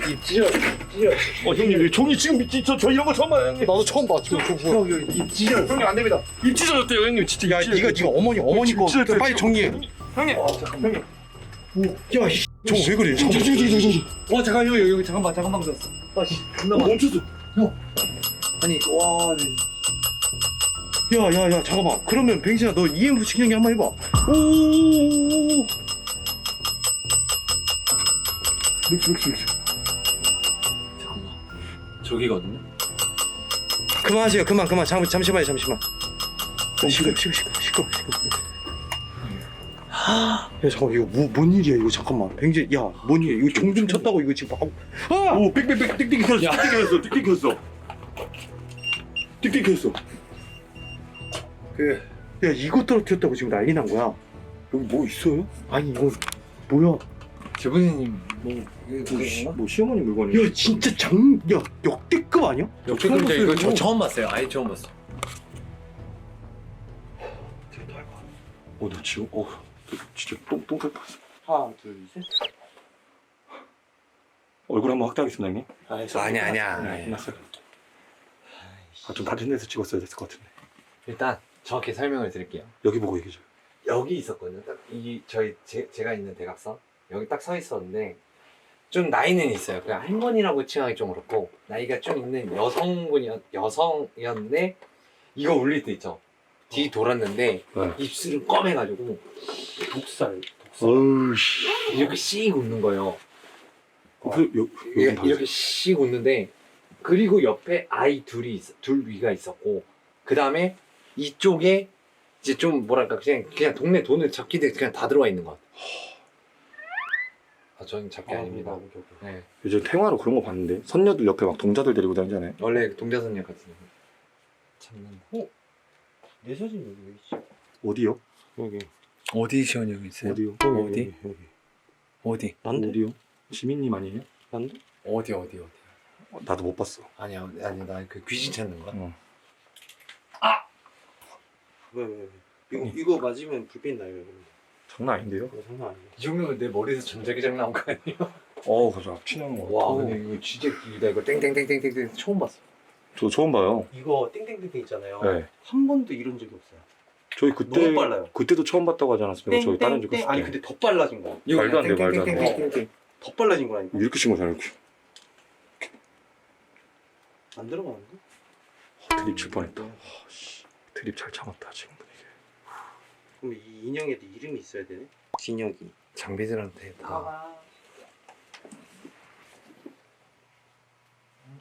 입 찢어. 형님 종이 지금 저 이런 거 처음 봐요 형님. 나도 처음 봐. 지금 뭐. 입 찢어. 형님 안 됩니다. 입 찢어졌대요 형님 진짜. 야, 이거 어머니 거. 찢어졌어요. 빨리 정리해. 형님. 야, 저왜 그래? 와, 잠깐, 형, 여기 잠깐만 졌어. 아, 씨, 존나 많아. 멈췄어. 아니, 와, 네. 야, 잠깐만. 그러면 뱅진아, 너 EMF 측량기 한번 해봐. 오. 잠깐만. 저기거든요? 그만하세요. 그만. 잠시만요. 시끄러. 야, 잠깐 이거 뭔 일이야 이거. 잠깐만. 뱅진, 야, 뭔 일이야 이거. 종 좀 쳤다고 이거 지금 하고. 아! 오 삑삑삑 띡띡 켰어. 야, 이거 떨어뜨렸다고 지금 난리 난 거야. 여기 뭐 있어요? 아니 이거 뭐야? 제보님, 이거 뭐 시어머니 물건이야? 야, 진짜 야, 역대급 아니야? 역대급 이거 저 처음 봤어요. 아예 처음 봤어. 나 지금 진짜 똥 쌀 뻔했어. 하나, 둘, 셋. 얼굴 한번 확대하겠습니다 형님. 아니야. 끝났어요. 좀 다른 데서 찍었어야 됐을 것 같은데. 일단 정확히 설명을 드릴게요. 여기 보고 얘기해줘요. 여기 있었거든요. 딱 이 제가 있는 대각선 여기 딱 서 있었는데 좀 나이는 있어요. 그냥 할머니라고 칭하기 좀 그렇고 나이가 좀 있는 여성이었는데 이거 울릴 때 있죠. 뒤 돌았는데 네. 입술은 검해가지고 독살. 어우씨. 이렇게 씩 웃는 거예요. 여기 이렇게 씩 웃는데 그리고 옆에 아이 둘 위가 있었고 그 다음에 이쪽에 이제 좀 뭐랄까 그냥 동네 돈을 잡기들 그냥 다 들어와 있는 것 같아요. 저는 잡기 아닙니다. 네. 요즘 태화로 그런 거 봤는데 선녀들 옆에 막 동자들 데리고 다니잖아요. 원래 동자선녀 같은 거 참는. 내 사진 여기 왜 있지? 어디요? 여기. 어디 시원형 있어요? 어디요? 어디? 어디? 난데? 어디요? 지민님 아니에요? 난데? 어디? 나도 못 봤어. 아니야 나 그 귀신 찾는 거야. 어. 왜? 이거 맞으면 불빛 나요, 여러분. 장난 아닌데요? 이거 장난 아니에요. 이 정도면 내 머리에서 전자기장 나온 거 아니에요? 그죠. 치는 거. 와 근데 이거 진짜 나 이거 땡땡땡땡땡 처음 봤어. 저 처음 봐요. 이거 땡땡땡땡 있잖아요. 네. 한 번도 이런 적이 없어요. 저희 그때 너무 빨라요. 그때도 처음 봤다고 하지 않았습니까? 저희 다른 집 갔을 때. 아니 근데 더 빨라진 거야. 말도 안 돼, 말도 안 돼. 더 빨라진 거라니까. 이렇게 친 거잖아요. 이렇게. 안 들어가는데? 드립 칠 뻔했다. 씨, 드립 잘 참았다 지금 분위기. 그럼 이 인형에도 이름이 있어야 되네? 진혁이. 장비들한테 다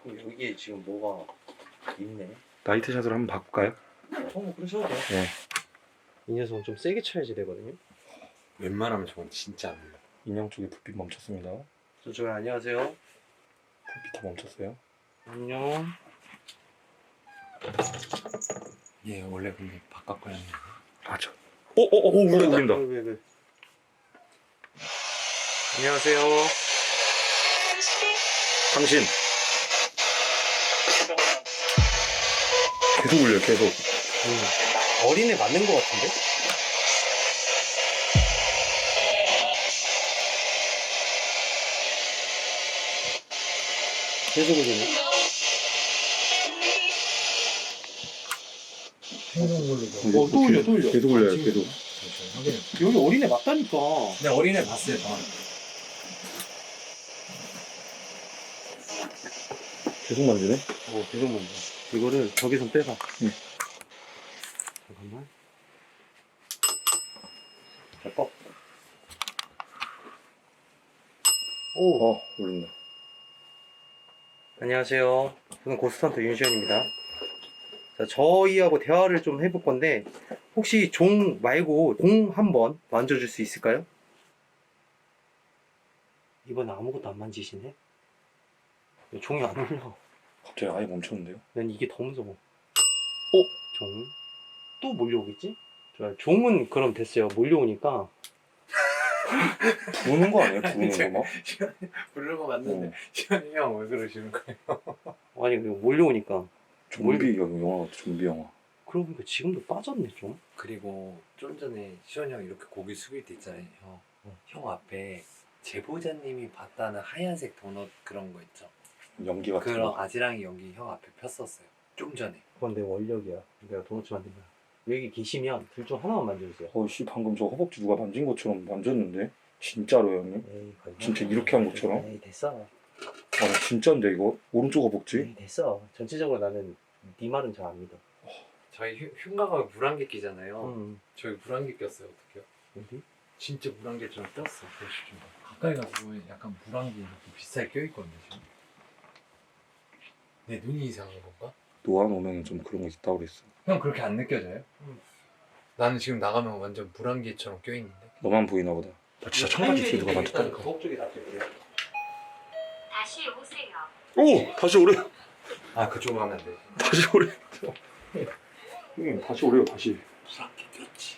그럼 여기에 지금 뭐가 있네? 나이트샷을 한번 바꿀까요? 뭐 그러셔도 돼요. 네. 이 녀석은 좀 세게 쳐야지 되거든요. 웬만하면 저건 진짜 안 돼요. 인형 쪽에 불빛 멈췄습니다. 저쪽에 안녕하세요. 불빛 다 멈췄어요. 안녕. 예, 원래 근데 바깥 거였는데. 맞아. 오, 울린다. 왜. 안녕하세요. 당신. 계속 울려, 계속. 어린애 맞는 것 같은데? 계속 울리네. 또 울려, 또 울려. 계속 울려요, 계속. 여기 어린애 맞다니까. 네, 어린애 봤어요. 계속 만지네? 계속 만져. 이거를 저기서 빼봐. 응. 잠깐만. 자, 꺼. 오. 울린다. 안녕하세요. 저는 고스턴트 윤시현입니다. 자, 저희하고 대화를 좀 해볼 건데, 혹시 종 말고 공 한번 만져줄 수 있을까요? 이번에 아무것도 안 만지시네? 종이 안 울려. 갑자기 아예 멈췄는데요? 난 이게 더 무서워. 종? 또 몰려오겠지? 좋아요. 종은 그럼 됐어요. 몰려오니까. 부는 거 아니에요? 부는 거 막? 부르고 맞는데 시원이 형 왜 그러시는 거예요? 아니, 몰려오니까. 좀비 영화 같아, 좀비 영화. 그러고 보니까 지금도 빠졌네, 좀. 그리고 좀 전에 시원이 형 이렇게 고개 숙일 때 있잖아요. 형 앞에 제보자님이 봤다는 하얀색 도넛 그런 거 있죠. 연기 같은 그런 거. 아지랑이 연기 형 앞에 폈었어요. 좀 전에. 그건 내 원력이야. 내가 도넛 만든 거야. 여기 계시면 둘 중 하나만 만져주세요. 씨, 방금 저 허벅지 누가 만진 것처럼 만졌는데? 진짜로요, 형님? 에이, 거짓말. 진짜 이렇게 한 것처럼? 에이, 됐어. 아, 진짜인데, 이거? 오른쪽 허벅지? 에이, 됐어. 전체적으로 나는 네 말은 잘 안 믿어. 저희 흉가가 물안개 끼잖아요. 응. 저희 물안개 꼈어요. 어떡해요? 어디? 진짜 물안개처럼 꼈어. 보십시오. 가까이 가서 보면 약간 물안개 이렇게 비슷하게 껴있거든요. 지금. 내 눈이 이상한 건가? 노안 오면 좀 그런 거 있다고 그랬어. 형 그렇게 안 느껴져요? 나는 지금 나가면 완전 물안개처럼 껴있는데. 너만 보이나 보다. 나 진짜 청바지 뒤에 누가 일단 만졌다니까. 그쪽 쪽에 놔둬요. 다시 오세요. 오! 다시 오래! 아 그쪽으로 하면 안 돼. 다시 오래! 형님, 다시 오래요, 다시. 물안개 꼈지.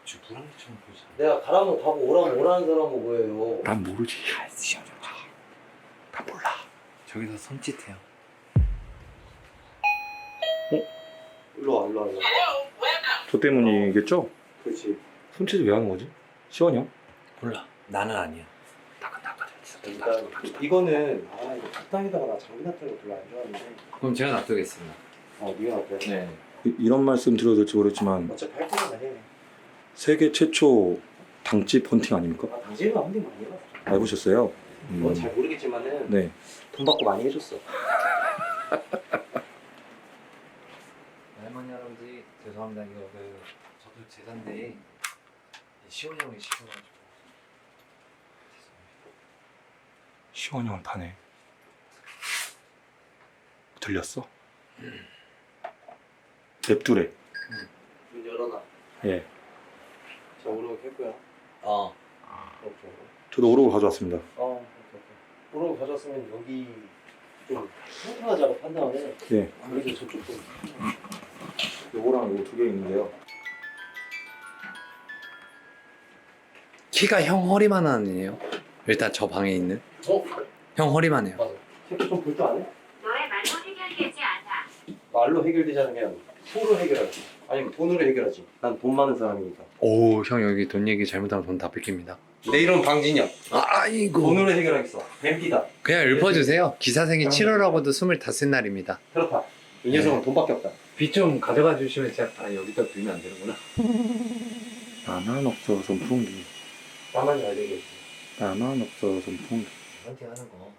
지금 물안개처럼 보이잖아. 내가 가라면 가고 오라는 사람은 뭐예요? 난 모르지. 시원해. 난 몰라. 저기서 손짓해요. 일로 와. 저 때문이겠죠? 그렇지. 손짓을 왜 하는 거지? 시원이 형? 몰라. 나는 아니야. 일단 이거는 이거 적당히다가 나 장비 같은 거 별로 안 좋아하는데. 그럼 제가 놔두겠습니다. 네가 놔둬. 네. 이런 말씀 드려도 될지 모르겠지만 어차피 할 거면 해. 세계 최초 당집 헌팅 아닙니까? 당신은 한대 많이 해봤어. 해보셨어요? 넌 잘 모르겠지만은 네. 돈 받고 많이 해줬어. 할머니 할아버지 죄송합니다. 이거 저도 제자인데 시원이 형이 시켜가지고 죄송합니다. 시원이 형을 파네. 들렸어? 냅두래. 문 열어놔. 예. 자, 오르고 켤 거야. 오케이. 저도 오록을 가져왔습니다. 오케이. 오르고 가져왔으면 여기 좀 평평한 작업한 다음에 예. 여기 저쪽 좀. 요거랑 요거 두 개 있는데요. 키가 형 허리만 하네요. 일단 저 방에 있는 형 허리만 해요. 맞아. 새끼 좀 볼 줄 아네? 너의 말로 해결되지 않아. 말로 해결되지 않은 게 아니라 손으로 해결하지. 아니면 돈으로 해결하지. 난 돈 많은 사람이니까. 오, 형 여기 돈 얘기 잘못하면 돈 다 뺏깁니다. 내 이름 방진혁. 아이고. 돈으로 해결하겠어. 뱀피다. 그냥 읊어주세요. 기사생이 7월하고도 25 날입니다. 그렇다. 이 녀석은 돈밖에 없다. 빛 좀 가져가 주시면 제가 여기다 두면 안 되는구나. 나만 없어 선풍기. 나만 잘 되게. 나만 없어 선풍기. 헌팅하는 거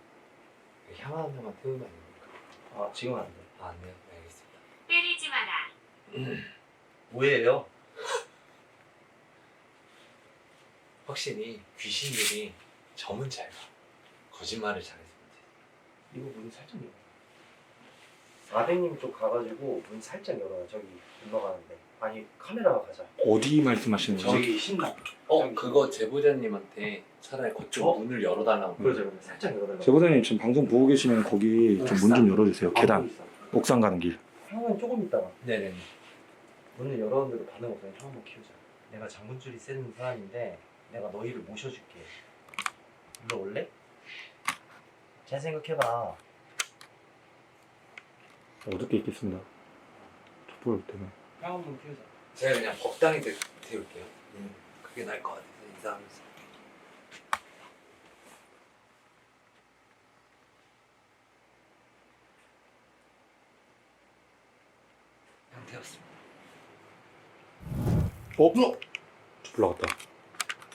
향 하나만 태우면 안 됩니까? 아 지금 안 돼. 안 돼요? 네, 알겠습니다. 때리지 마라. 뭐예요? 확실히 귀신들이 점은 잘 봐. 거짓말을 잘했으면 이거 문 살짝 열어. 아드님 쪽 가가지고 문 살짝 열어요. 저기 건너가는데. 아니 카메라가 가자. 어디 말씀하시는 거죠? 저기 신나. 그거 제보자님한테 차라리 그쪽 어? 문을 열어달라고. 그러죠. 살짝 열어달라고. 제보자님 지금 방송 보고 계시면 거기 좀 문 좀 열어주세요. 아, 계단 거기 있어. 옥상 가는 길. 형은 조금 있다가 네네. 문을 열었는데도 반응 없으면 형 한번 키우자. 내가 장군줄이 쓰는 사람인데 내가 너희를 모셔줄게. 일로 올래? 잘 생각해봐. 어둡게 있겠습니다. 촛불 때문에. 형 한번 키우자. 제가 그냥 법당에 태울게요. 그게 나을 것 같아서 인사하면서. 형 태웠습니다. 촛불 나갔다.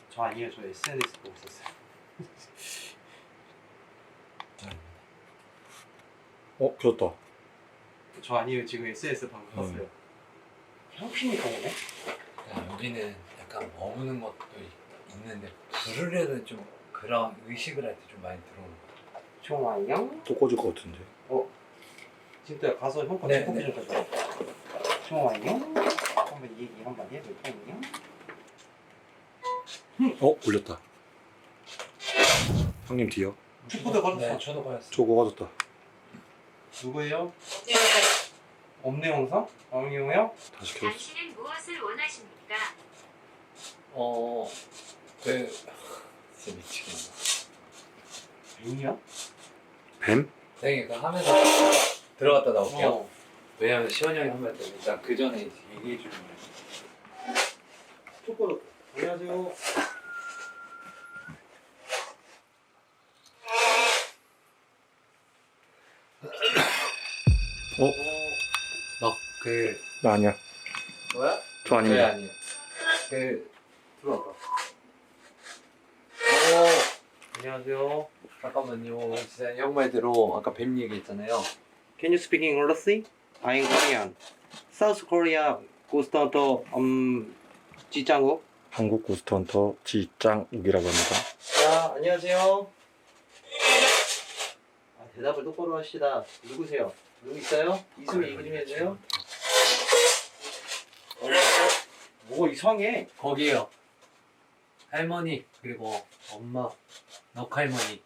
저 아니에요. 저 SNS 보고 있었어요. 켜졌다. 저 아니에요. 지금 SNS 방금 봤어요. 형피니까 오네? 야, 여기는 약간 머무는 것도 있는데 부르려는 좀 그런 의식을 할 때 좀 많이 들어오는 것 같아요. 좋아요. 또 꺼질 것 같은데. 진짜 가서 형거 네, 제코피 네. 좀 가져와. 좋아요. 한번 얘기 한번 해볼까요? 올렸다. 형님 뒤요. 축구대 걸었어. 네, 저도 받았어요. 저거 꺼졌다. 누구예요? 없네 영상? 왕이호요? 다시 켜졌어. 당신은 무엇을 원하십니까? 진짜 미치겠네. 뱀이야? 뱀? 네, 그 하면서 들어갔다 나올게요. 어. 왜냐면 시원이 형이 한번 때문에 일단 그 전에 얘기해 주는 거예요. 축구. 안녕하세요. 나 아니야. 뭐야? 저 아닙니다. 아니에요. 들어왔다. 안녕하세요. 잠깐만요. 진짜 형 말대로 아까 뱀 얘기했잖아요. Can you speak English? I'm Korean. South Korea ghost hunter 지장욱. 한국 고스트헌터 지짱욱이라고 합니다. 자, 안녕하세요. 대답을 똑바로 하시다. 누구세요? 누구 있어요? 이승우 얘기 좀 해주세요. 뭐가 이상해? 거기에요. 할머니 그리고 엄마 넉할머니.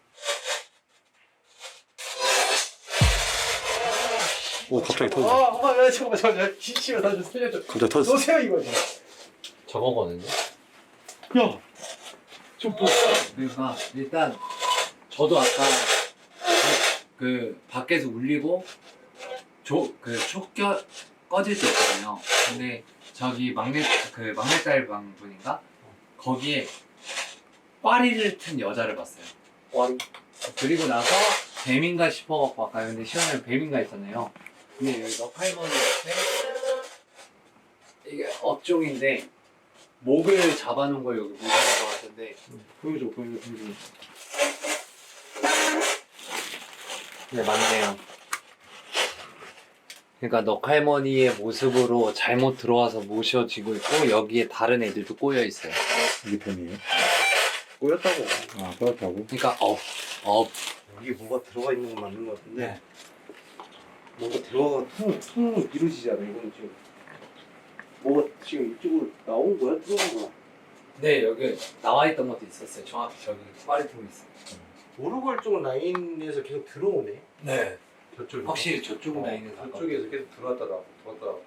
오 갑자기 터졌어. 잠깐만. 지치면 나좀 살려줘. 갑자기 터졌어. 놓으세요 이거. 저거거든요. 야, 좀 봐. 그러니까 일단 저도 아까 그 밖에서 울리고 그 촉겨 꺼질 때 있거든요. 근데 저기 막내딸 방분인가 거기에 꽈리를 튼 여자를 봤어요. 꽈리. 그리고 나서 뱀인가 싶어갖고 아까 근데 시원하게 뱀인가 했잖아요. 근데 여기 넉할머니 옆에 이게 업종인데 목을 잡아놓은 걸 여기 못 잡은 것 같은데 보여줘. 네 맞네요. 그러니까 넉할머니의 모습으로 잘못 들어와서 모셔지고 있고 여기에 다른 애들도 꼬여 있어요. 이게 뱀이에요? 꼬였다고. 아 꺼졌다고? 그러니까 여기 뭐가 들어가 있는 건 맞는 것 같은데. 네. 뭔가 들어가 통 이루어지지 않아. 이거는 지금 뭐가 지금 이쪽으로 나온 거야? 들어간 거야? 네 여기 나와 있던 것도 있었어요. 정확히 저기 꽈리통이 있어요. 오르골 라인에서 계속 들어오네. 네. 저쪽. 확실히 저쪽은 라인에 가까워. 저쪽에서 계속 들어왔다 나오고 들어왔다 나오고.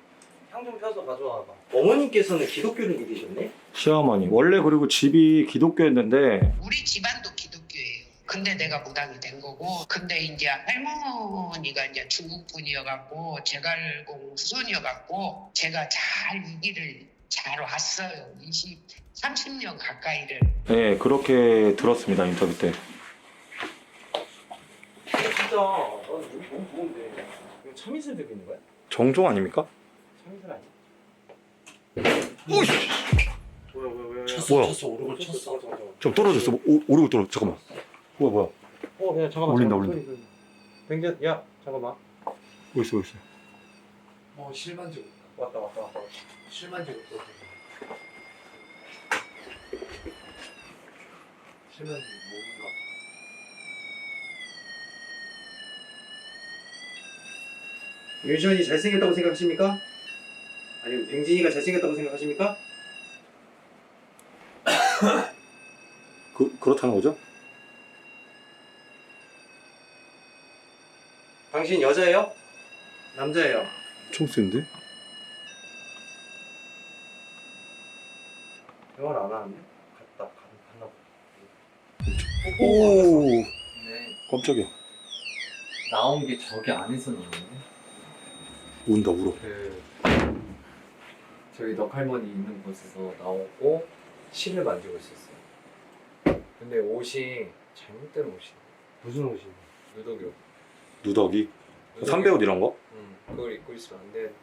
향 좀 펴서 가져와봐. 어머님께서는 기독교를 믿으셨네? 시어머니 원래 그리고 집이 기독교였는데 우리 집안도 기독교예요. 근데 내가 무당이 된 거고, 근데 이제 할머니가 이제 중국 분이어갖고 제갈공 후손이어갖고 제가 잘 이 길을 잘 왔어요. 30년 가까이를. 네 그렇게 들었습니다 인터뷰 때. 진짜 너무 좋은데. 이거 참이슬 들고 있는 거야? 정종 아닙니까? 참이슬 아니야? 뭐야? 뭐야? 쳤어 오르골 쳤어. 좀 떨어졌어. 오르고 떨어져. 잠깐만. 뭐야? 그냥 잠깐만. 올린다, 잠깐만. 올린다. 굉장히 야 잠깐만. 어디 있어? 실만지고 왔다. 실만지고 또 실만지고 뭔가 유지원이 잘생겼다고 생각하십니까? 아니면 뱅진이가 잘생겼다고 생각하십니까? 그렇다는 거죠? 당신 여자예요? 남자예요? 총 쓰는데? 대화를 안 하는데? 갔나 봐. 오, 네. 깜짝이야. 나온 게 저기 안에서 나오네. 운다 울어. 저희 넉할머니 있는 곳에서 나오고 실을 만지고 있었어요. 근데 옷이 잘못된 옷이네. 무슨 옷이? 누더기 옷. 누더기. 삼배 옷 이런 거? 그걸 입고 있으면 안 되는데.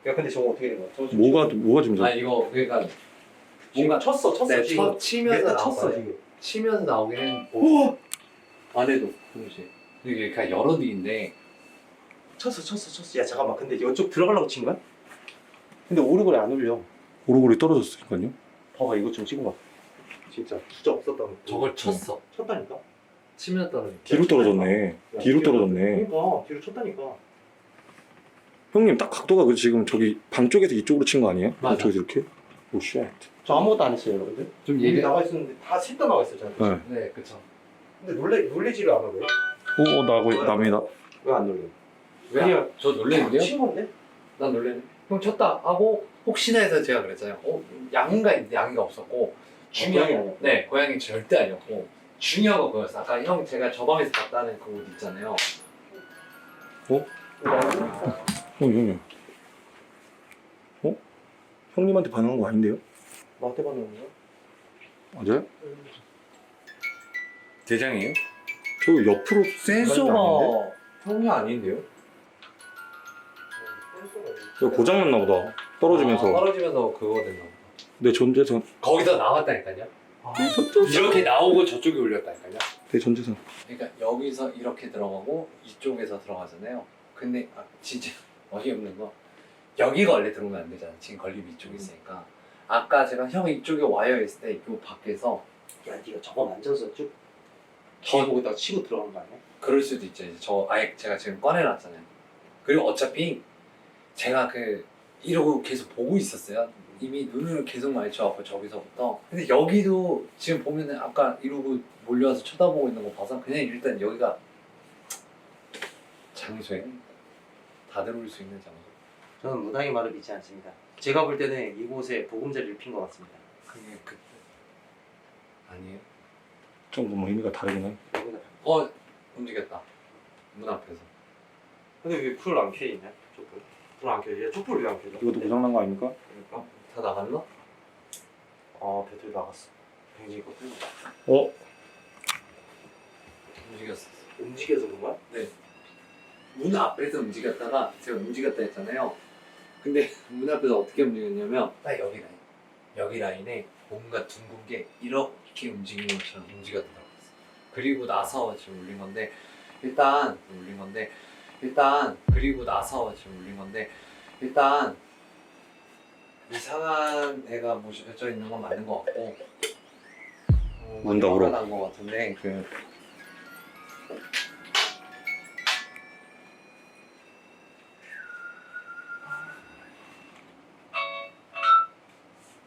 야 근데 저거 어떻게 된 거야? 저거 지금 뭐가 지금 아 이거 그러니까 뭔가 쳤어 네, 지금. 치면서 쳤어 나왔어요. 지금. 치면서 나오긴 했는데 안에도 그릇이. 이게 그냥 여러 뒤인데 쳤어. 야 잠깐만. 근데 이쪽 들어가려고 친 거야? 근데 오르골이 안 울려. 오르골이 떨어졌으니까요. 봐봐 이거 좀 찍어봐. 진짜 주저 없었다는 거. 저걸 쳤어. 쳤다니까. 치면 떨어지. 뒤로 떨어졌네. 야, 뒤로 떨어졌네. 그러니까 뒤로 쳤다니까. 형님 딱 각도가 그 지금 저기 방 쪽에서 이쪽으로 친 거 아니에요? 맞아. 이쪽에서 이렇게? 오 쉣. 저 아무것도 안 했어요 여러분들. 좀 여기 얘기. 나와 있었는데 다 셋 다 나와 있었잖아. 네. 네, 그쵸. 근데 놀래지를 않아 왜? 오 나고 납니다. 왜 안 놀래? 왜? 아니야. 저 놀랬는데요? 친 건데? 난 놀래네. 형 쳤다 하고 혹시나 해서 제가 그랬잖아요. 양인가 있는데 양이가 없었고 고양이 아니야? 네, 고양이 절대 아니었고 중요한 거 그거였어. 아까 형 제가 저 방에서 봤다는 그 옷 있잖아요. 형님. 형님한테 반응한 거 아닌데요? 나한테 받는 거야? 맞아요? 대장이에요? 저 옆으로 센서가 형이 아닌데요? 이거 고장났나 보다. 떨어지면서 떨어지면서 그거 됐나 보다. 내 전재산. 거기서 나왔다니까요. 이렇게 나오고 저쪽에 올렸다니까요. 내 전재산. 그러니까 여기서 이렇게 들어가고 이쪽에서 들어가잖아요. 근데 진짜 어이없는 거 여기가 원래 들어오면 안 되잖아. 지금 걸림이 이쪽에 있으니까. 아까 제가 형 이쪽에 와이어 있을 때 요 밖에서 야 네가 저거 만져서 쭉 뒤에 보고다가 치고 들어간 거 아니야? 그럴 수도 있죠. 이제 저 아예 제가 지금 꺼내놨잖아요. 그리고 어차피 제가 이러고 계속 보고 있었어요. 이미 눈을 계속 마주쳐갖고 저기서부터. 근데 여기도 지금 보면은 아까 이러고 몰려와서 쳐다보고 있는 거 봐서 그냥 일단 여기가 장소예요. 다 들어올 수 있는 장소. 저는 무당의 말을 믿지 않습니다. 제가 볼 때는 이곳에 보금자리를 핀 것 같습니다. 그게 그때 아니에요? 좀 뭐 의미가 다르긴 해. 움직였다. 문 앞에서. 근데 왜 불 안 켜져 있냐? 촛불. 불 안 켜져. 촛불 왜 안 켜져? 이것도 고장난 거 아닙니까? 그러니까. 다 나갔나? 배터리 나갔어. 뱅지 이거 끄고. 움직였어. 움직여서 그런 거야? 문 앞에서 움직였다가 제가 움직였다 했잖아요. 근데 문 앞에서 어떻게 움직였냐면 딱 여기 라인에 뭔가 둥근 게 이렇게 움직이는 것처럼 움직였더라고요. 그리고 나서 지금 울린 건데 일단 이상한 애가 모셔져 있는 건 맞는 것 같고 운다, 울어. 난것 같은데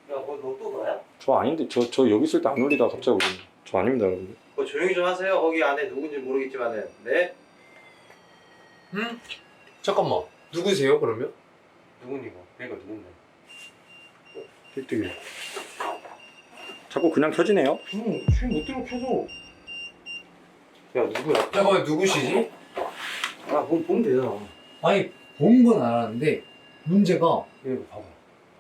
너또 너야? 저 아닌데 저 여기 있을 때 안 울리다가 갑자기 울리네. 저 아닙니다 여러분. 조용히 좀 하세요. 거기 안에 누군지 모르겠지만은. 네? 잠깐만 누구세요 그러면? 누군 이거? 그러니까 누군데? 틱틱이. 자꾸 그냥 켜지네요. 지금 못 들어 켜줘. 야 누구야? 잠깐만 누구시지? 보면 되잖아. 아니 본 건 알았는데 문제가 이거 봐봐.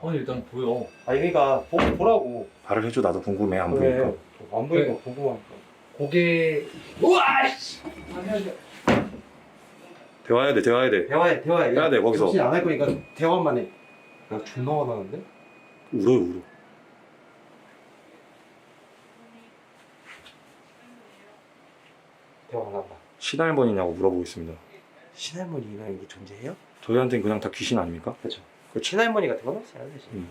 아니 일단 보여. 그러니까 보라고. 말을 해줘. 나도 궁금해. 안 그래. 보니까. 안 보이니까 궁금하니까. 고개 우와 씨! 아니 대화해야 돼. 대화해. 해야 돼, 거기서. 정신 안할 거니까 대화만 해. 나 존나 화나는데? 울어. 대화 안 한다. 신할머니냐고 물어보고 있습니다. 신할머니가 이게 존재해요? 저희한테는 그냥 다 귀신 아닙니까? 그렇죠. 그렇죠. 친할머니 같은 건 없어요, 사실. 음.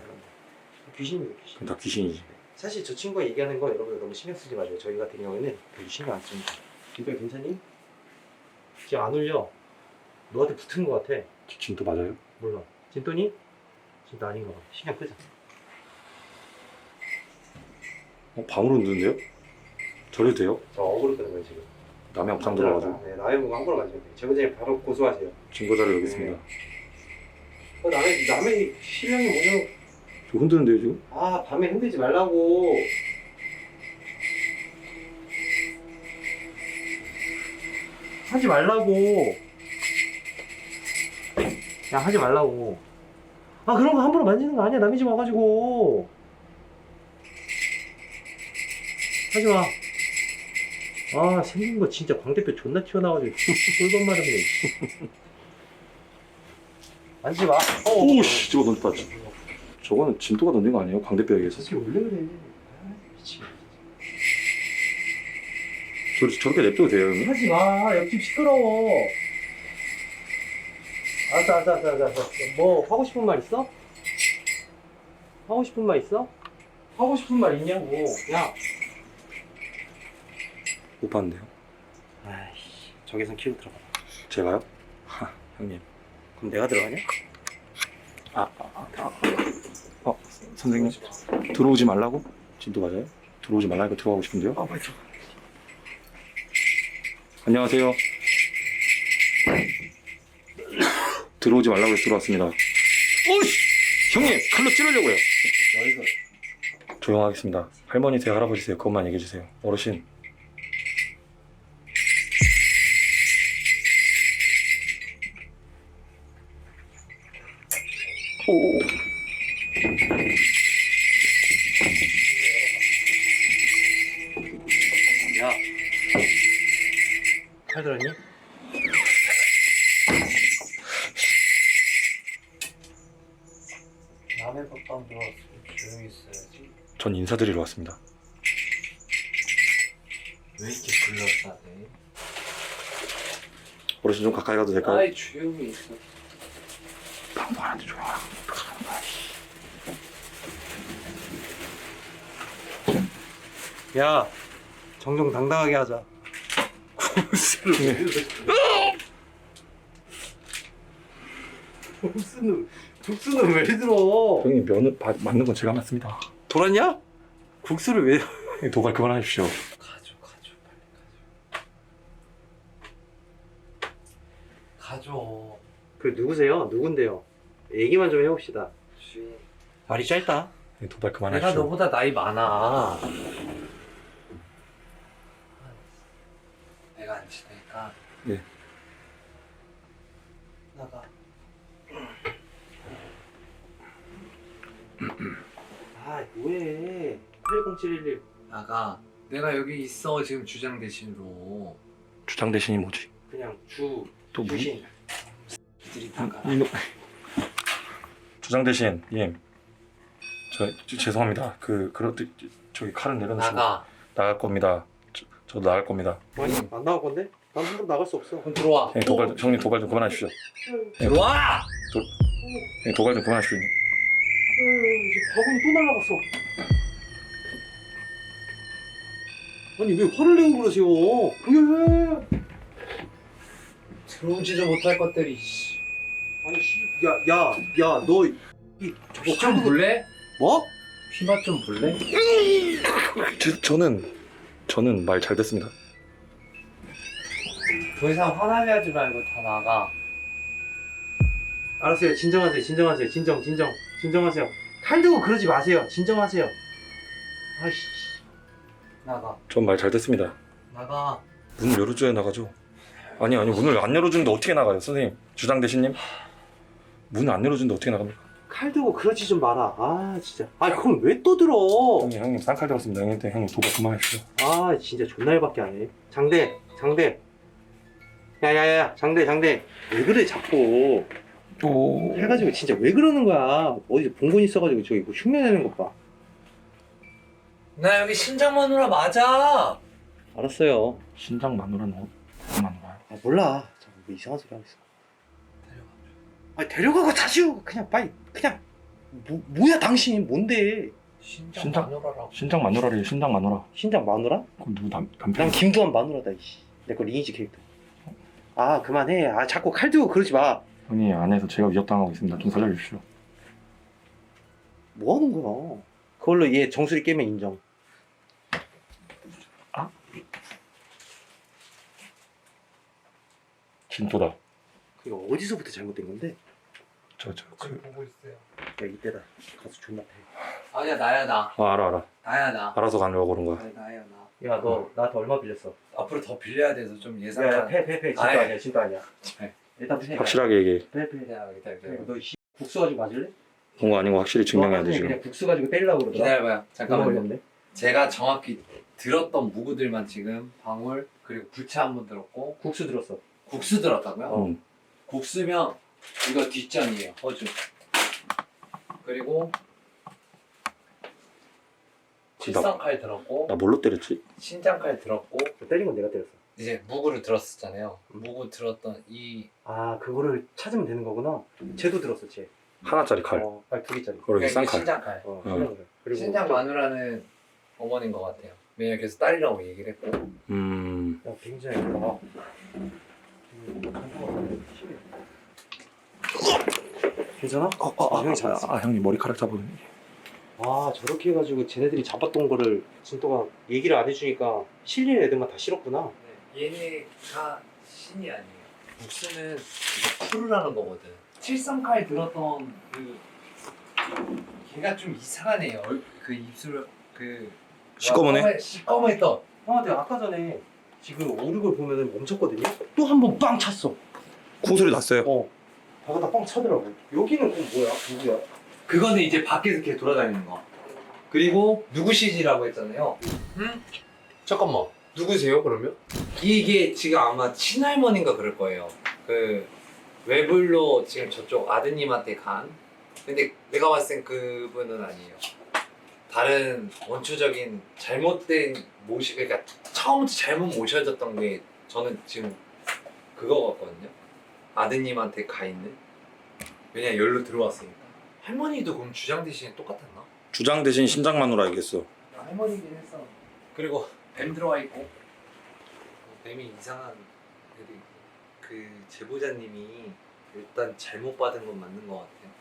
귀신이에요, 귀신. 그냥 다 귀신이지. 사실 저 친구가 얘기하는 거 여러분들 너무 신경 쓰지 마세요. 저희 같은 경우에는 별로 신경 안 씁니다. 진짜 괜찮니? 지금 안 울려. 너한테 붙은 거 같아. 진도 맞아요? 몰라. 진또니? 진또 아닌가 봐. 신경 끄자. 방으로 누는데요? 저래도 돼요? 저 억울로 끄는 거예요, 지금. 남의 업장 들어가지고. 네, 남의 거 함부로 만지면 돼요. 제보자님 바로 고소하세요. 증거자료 여기 있습니다. 남의 신랑이 뭐냐? 저 흔드는데요 지금? 아, 밤에 흔들지 말라고. 하지 말라고. 야, 하지 말라고. 아, 그런 거 함부로 만지는 거 아니야. 남의 집 와가지고. 하지 마. 아, 생긴 거 진짜 광대뼈 존나 튀어나와가지고 쫄돈 마름이네. 만지지 마. 오우씨 집어 던져 빠져. 저거는 진도가 던진 거 아니에요? 광대뼈에 의해서? 솔직히 원래 그래. 아, 미치겠네. 저렇게 냅둬도 돼요 형님? 하지 마. 옆집 시끄러워. 알았어. 뭐 하고 싶은 말 있어? 하고 싶은 말 있어? 하고 싶은 말 있냐고. 야. 못 봤는데요? 아이씨. 저기선 키로 들어가. 제가요? 하, 형님. 그럼 내가 들어가냐? 선생님 들어오지 말라고? 진도 맞아요? 들어오지 말라니까 들어가고 싶은데요? 아, 빨리 들어가. 안녕하세요. 들어오지 말라고 해서 들어왔습니다. 오이씨! 형님! 칼로 찌르려고요. 조용하겠습니다. 할머니세요? 할아버지세요? 그것만 얘기해주세요. 어르신. 오. 야. 칼 들었니? 남의 법방 들어왔으면 조용히 있어야지. 전 인사드리러 왔습니다. 왜 이렇게 불렀다네? 어르신 좀 가까이 가도 될까요? 아이 조용히 있어. 방송하는데 조용하라고. 야. 정정당당하게 하자. 국수는 왜 들어? 형님 맞는 건 제가 맞습니다. 돌았냐? 국수를 왜? 형님, 도발 그만하십시오. 가져 빨리 가져. 그 누구세요? 누군데요? 얘기만 좀 해봅시다. 주인. 말이 짧다. 형님, 도발 내가 그만하십시오. 너보다 나이 많아. 내가 안 지내니까. 네. 나가. 아, 뭐해? 80711. 나가. 내가 여기 있어 지금 주장 대신으로. 주장 대신이 뭐지? 그냥 또 뭐? 주신. 이들이 나가. 주장 대신 님. 죄송합니다. 저기 칼은 내려놓으시고 나가. 나갈 겁니다. 저도 나갈 겁니다. 아니, 안 나갈 건데? 난 함부로 나갈 수 없어. 그럼 들어와. 형님 도발 좀 그만하십시오. 들어와. 형님 도발 좀 그만하십시오. 이제 바구니 또 날라갔어. 아니, 왜 화를 내고 그러세요? 왜? 들어오지도 못할 것들이. 씨. 아니, 너, 뭐 좀 볼래? 뭐? 피맛 좀 볼래? 저는 말 잘 듣습니다. 더 이상 화나게 하지 말고 다 나가. 알았어요. 진정하세요. 진정하세요. 칼 들고 그러지 마세요. 진정하세요. 아이씨. 나가. 전 말 잘 듣습니다. 나가. 문을 열어줘야 나가죠. 아니 문을 안 열어주는데 어떻게 나가요, 선생님? 주장 대신님? 문을 안 열어주는데 어떻게 나갑니까? 칼 들고 그러지 좀 마라. 아, 진짜. 아, 그걸 왜 또 들어? 형님 쌍칼 들었습니다. 형님 도발 그만하십시오. 아, 진짜 존나 열받게 하네. 장대. 야야야 장대 왜 그래 자꾸 오. 해가지고 진짜 왜 그러는 거야. 어디서 본 건 있어가지고 저기 뭐 흉내내는 것 봐. 나 여기 신장 마누라 맞아. 알았어요. 신장 마누라는 어떤 마누라요? 아 몰라. 자꾸 뭐 이상한 소리 하고 있어. 아니 데려가고 다시 오고 그냥 빨리 그냥 뭐야 당신 뭔데? 신장 신장? 마누라라고. 신장 마누라래. 신장 마누라. 신장 마누라? 그럼 누구 남편? 난 김두한 마누라다 이씨. 내 거 리니지 캐릭터. 아 그만해. 아 자꾸 칼 들고 그러지 마. 형이 안에서 제가 위협당하고 있습니다. 좀 살려주십시오. 뭐 하는 거야? 그걸로 얘 정수리 깨면 인정. 진또다. 그게 어디서부터 잘못된 건데? 지금 보고 있어요. 야 이때다. 가서 존나 패. 아니야 나야 나. 알아. 나야 나. 알아서 가려고 그런 거야. 아니, 나야 나. 야 너 나한테 얼마 빌렸어? 앞으로 더 빌려야 돼서 좀 예상. 야야 패. 진짜 아이. 아니야 진짜 아니야. 잘. 일단 패. 확실하게 얘기해. 패. 기다려. 너 국수 가지고 맞을래? 그런 거 아닌 거 확실히 증명해야 돼 지금. 그냥 국수 가지고 때리려고 그러더라. 기다려봐요. 잠깐만요. 걸렸네. 제가 정확히 들었던 무구들만 지금 방울 그리고 부채 한 번 들었고 국수 들었어. 국수 들었다고요? 응. 국수면 이거 뒷전이에요. 허주. 그리고 칠성칼 들었고 나 뭘로 때렸지? 신장칼 들었고 때린 건 내가 때렸어. 이제 무구를 들었었잖아요. 무구 들었던 이 아 그거를 찾으면 되는 거구나. 쟤도 들었어 쟤. 하나짜리 칼. 아니 두 개짜리. 그러게 싼 칼. 신장칼. 신장. 그리고 신장 마누라는 어머니인 것 같아요. 왜냐면 계속 딸이라고 얘기를 했고. 야 굉장히 나. 괜찮아? 형이 잘했어. 형님 머리카락 잡으는. 아 저렇게 해가지고 쟤네들이 잡았던 거를 진또가 얘기를 안 해주니까 실린 애들만 다 싫었구나. 네, 얘네가 신이 아니에요. 국수는 이거 푸르라는 거거든. 칠성칼 들었던 그 걔가 좀 이상하네요. 그 입술 그 시꺼머네? 시꺼맸던. 형한테 아까 전에 지금 오르골 보면은 멈췄거든요. 또 한 번 빵 찼어. 쿵소리 났어요. 바가다 빵 차더라고. 여기는 그럼 뭐야? 누구야? 그거는 이제 밖에서 이렇게 돌아다니는 거. 그리고 누구시지라고 했잖아요. 응? 잠깐만. 누구세요 그러면? 이게 지금 아마 친할머니인가 그럴 거예요. 그 외불로 지금 저쪽 아드님한테 간. 근데 내가 봤을 땐 그분은 아니에요. 다른 원초적인 잘못된 그러니까 처음부터 잘못 모셔졌던 게 저는 지금 그거 같거든요. 아드님한테 가 있는. 왜냐 열로 들어왔으니까. 할머니도 그럼 주장 대신에 똑같았나? 주장 대신 신장 마누라 알겠어. 할머니긴 했어. 그리고 뱀 들어와 있고. 뱀이 이상한 애들이 있고. 그 제보자님이 일단 잘못 받은 건 맞는 것 같아요.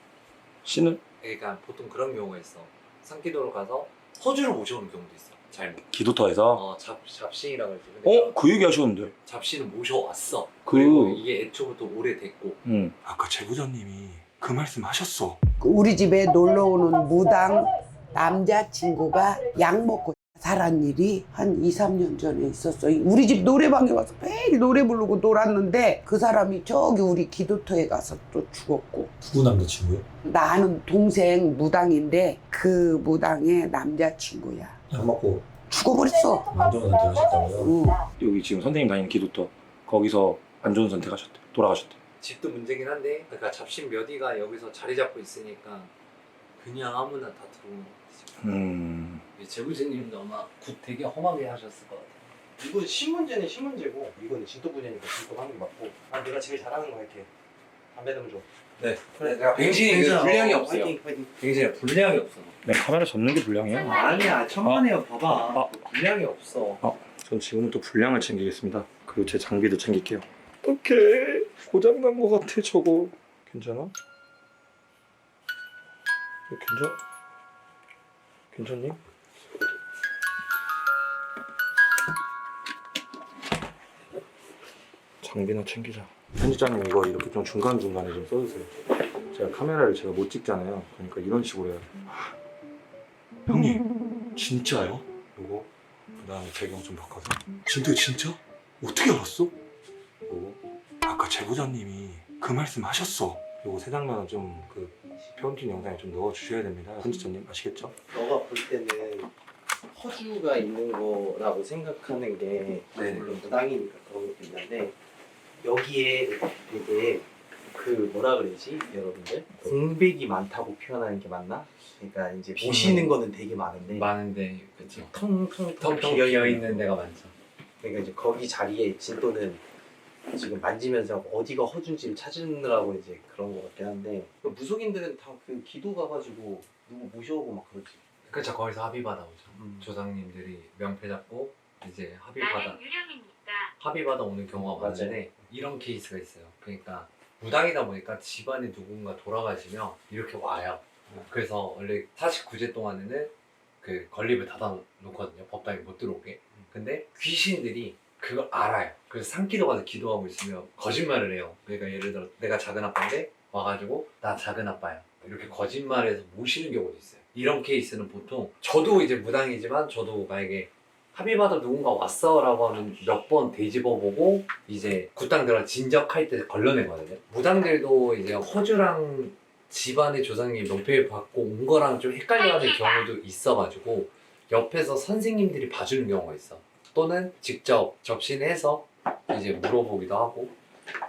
신은 그러니까 보통 그런 경우가 있어. 산기도로 가서 허주를 모셔오는 경우도 있어. 잘못. 기도터에서. 잡신이라고 했지. 근데 그 얘기 하셨는데. 잡신은 모셔왔어. 그- 그리고 이게 애초부터 오래됐고. 응. 아까 제보자님이 그 말씀 하셨어. 우리 집에 놀러 오는 무당 남자친구가 약 먹고 자살한 일이 한 2, 3년 전에 있었어요. 우리 집 노래방에 와서 매일 노래 부르고 놀았는데 그 사람이 저기 우리 기도터에 가서 또 죽었고. 누구 남자친구요? 나 아는 동생 무당인데 그 무당의 남자친구야. 약 먹고 죽어버렸어. 남자분한테 하셨다고요? 응. 여기 지금 선생님 다니는 기도터 거기서 안 좋은 선택하셨대. 돌아가셨대. 집도 문제긴 한데 그러니까 잡신 몇 위가 여기서 자리 잡고 있으니까 그냥 아무나 다 들어오는 거지. 제보자님도 아마 굿 되게 험하게 하셨을 것 같아요. 이거 신문제는 신문제고 이거는 진도 분야니까 진도 하는 게 맞고. 아 내가 제일 잘하는 거 할게. 담배 좀 줘. 네. 그래 내가 뱅신이 그 분량이 없어요. 파이팅. 뱅신이 분량이 없어. 내 카메라 접는 게 불량이야. 아니야 천만에요. 봐봐. 아. 분량이 없어. 전 지금부터 분량을 챙기겠습니다. 그리고 제 장비도 챙길게요. 오케이. 고장난 거 같아 저거. 괜찮아? 이거 괜찮니? 장비나 챙기자. 편집자님 이거 이렇게 좀 중간중간에 좀 써주세요. 제가 카메라를 제가 못 찍잖아요. 그러니까 이런 식으로 해야 돼. 형님, 진짜요? 요거 그다음에 배경 좀 바꿔서 진짜? 어떻게 알았어? 요거 아까 제보자님이 그 말씀 하셨어. 요거 세 장면은 좀 그 편집 영상에 좀 넣어 주셔야 됩니다. 편집자님 아시겠죠? 너가 볼 때는 허주가 있는 거라고 생각하는 게 네. 물론 무당이니까 그런 것도 있는데 여기에 되게 그 뭐라 그러지 여러분들 공백이 많다고 표현하는 게 맞나? 그러니까 이제 보시는 거는 되게 많은데 그치. 텅텅 비어 있는 데가 많죠. 그러니까 이제 거기 자리에 진또는 지금 만지면서 어디가 허준지를 찾으느라고 이제 그런 것 같긴 한데 무속인들은 다 그 기도 가가지고 누구 모셔오고 막 그러지. 그쵸, 거기서 합의 받아오죠. 조상님들이 명패 잡고 이제 합의 받아 나는 유령입니다. 합의 받아 오는 경우가 많은데 이런 케이스가 있어요. 그러니까 무당이다 보니까 집안에 누군가 돌아가시면 이렇게 와요. 그래서 원래 49제 동안에는 그 건립을 닫아 놓거든요. 법당에 못 들어오게. 근데 귀신들이 그걸 알아요. 그래서 산기도 가서 기도하고 있으면 거짓말을 해요. 그러니까 예를 들어 내가 작은 아빠인데 와가지고 나 작은 아빠야. 이렇게 거짓말해서 모시는 경우도 있어요. 이런 케이스는 보통 저도 이제 무당이지만 저도 만약에 합의받아 누군가 왔어 라고 하면 몇 번 되짚어보고 이제 굿당들랑 진적할 때 걸러내거든요. 무당들도 이제 허주랑 집안의 조상님이 명패를 받고 온 거랑 좀 헷갈려하는 경우도 있어가지고 옆에서 선생님들이 봐주는 경우가 있어. 또는 직접 접신해서 이제 물어보기도 하고.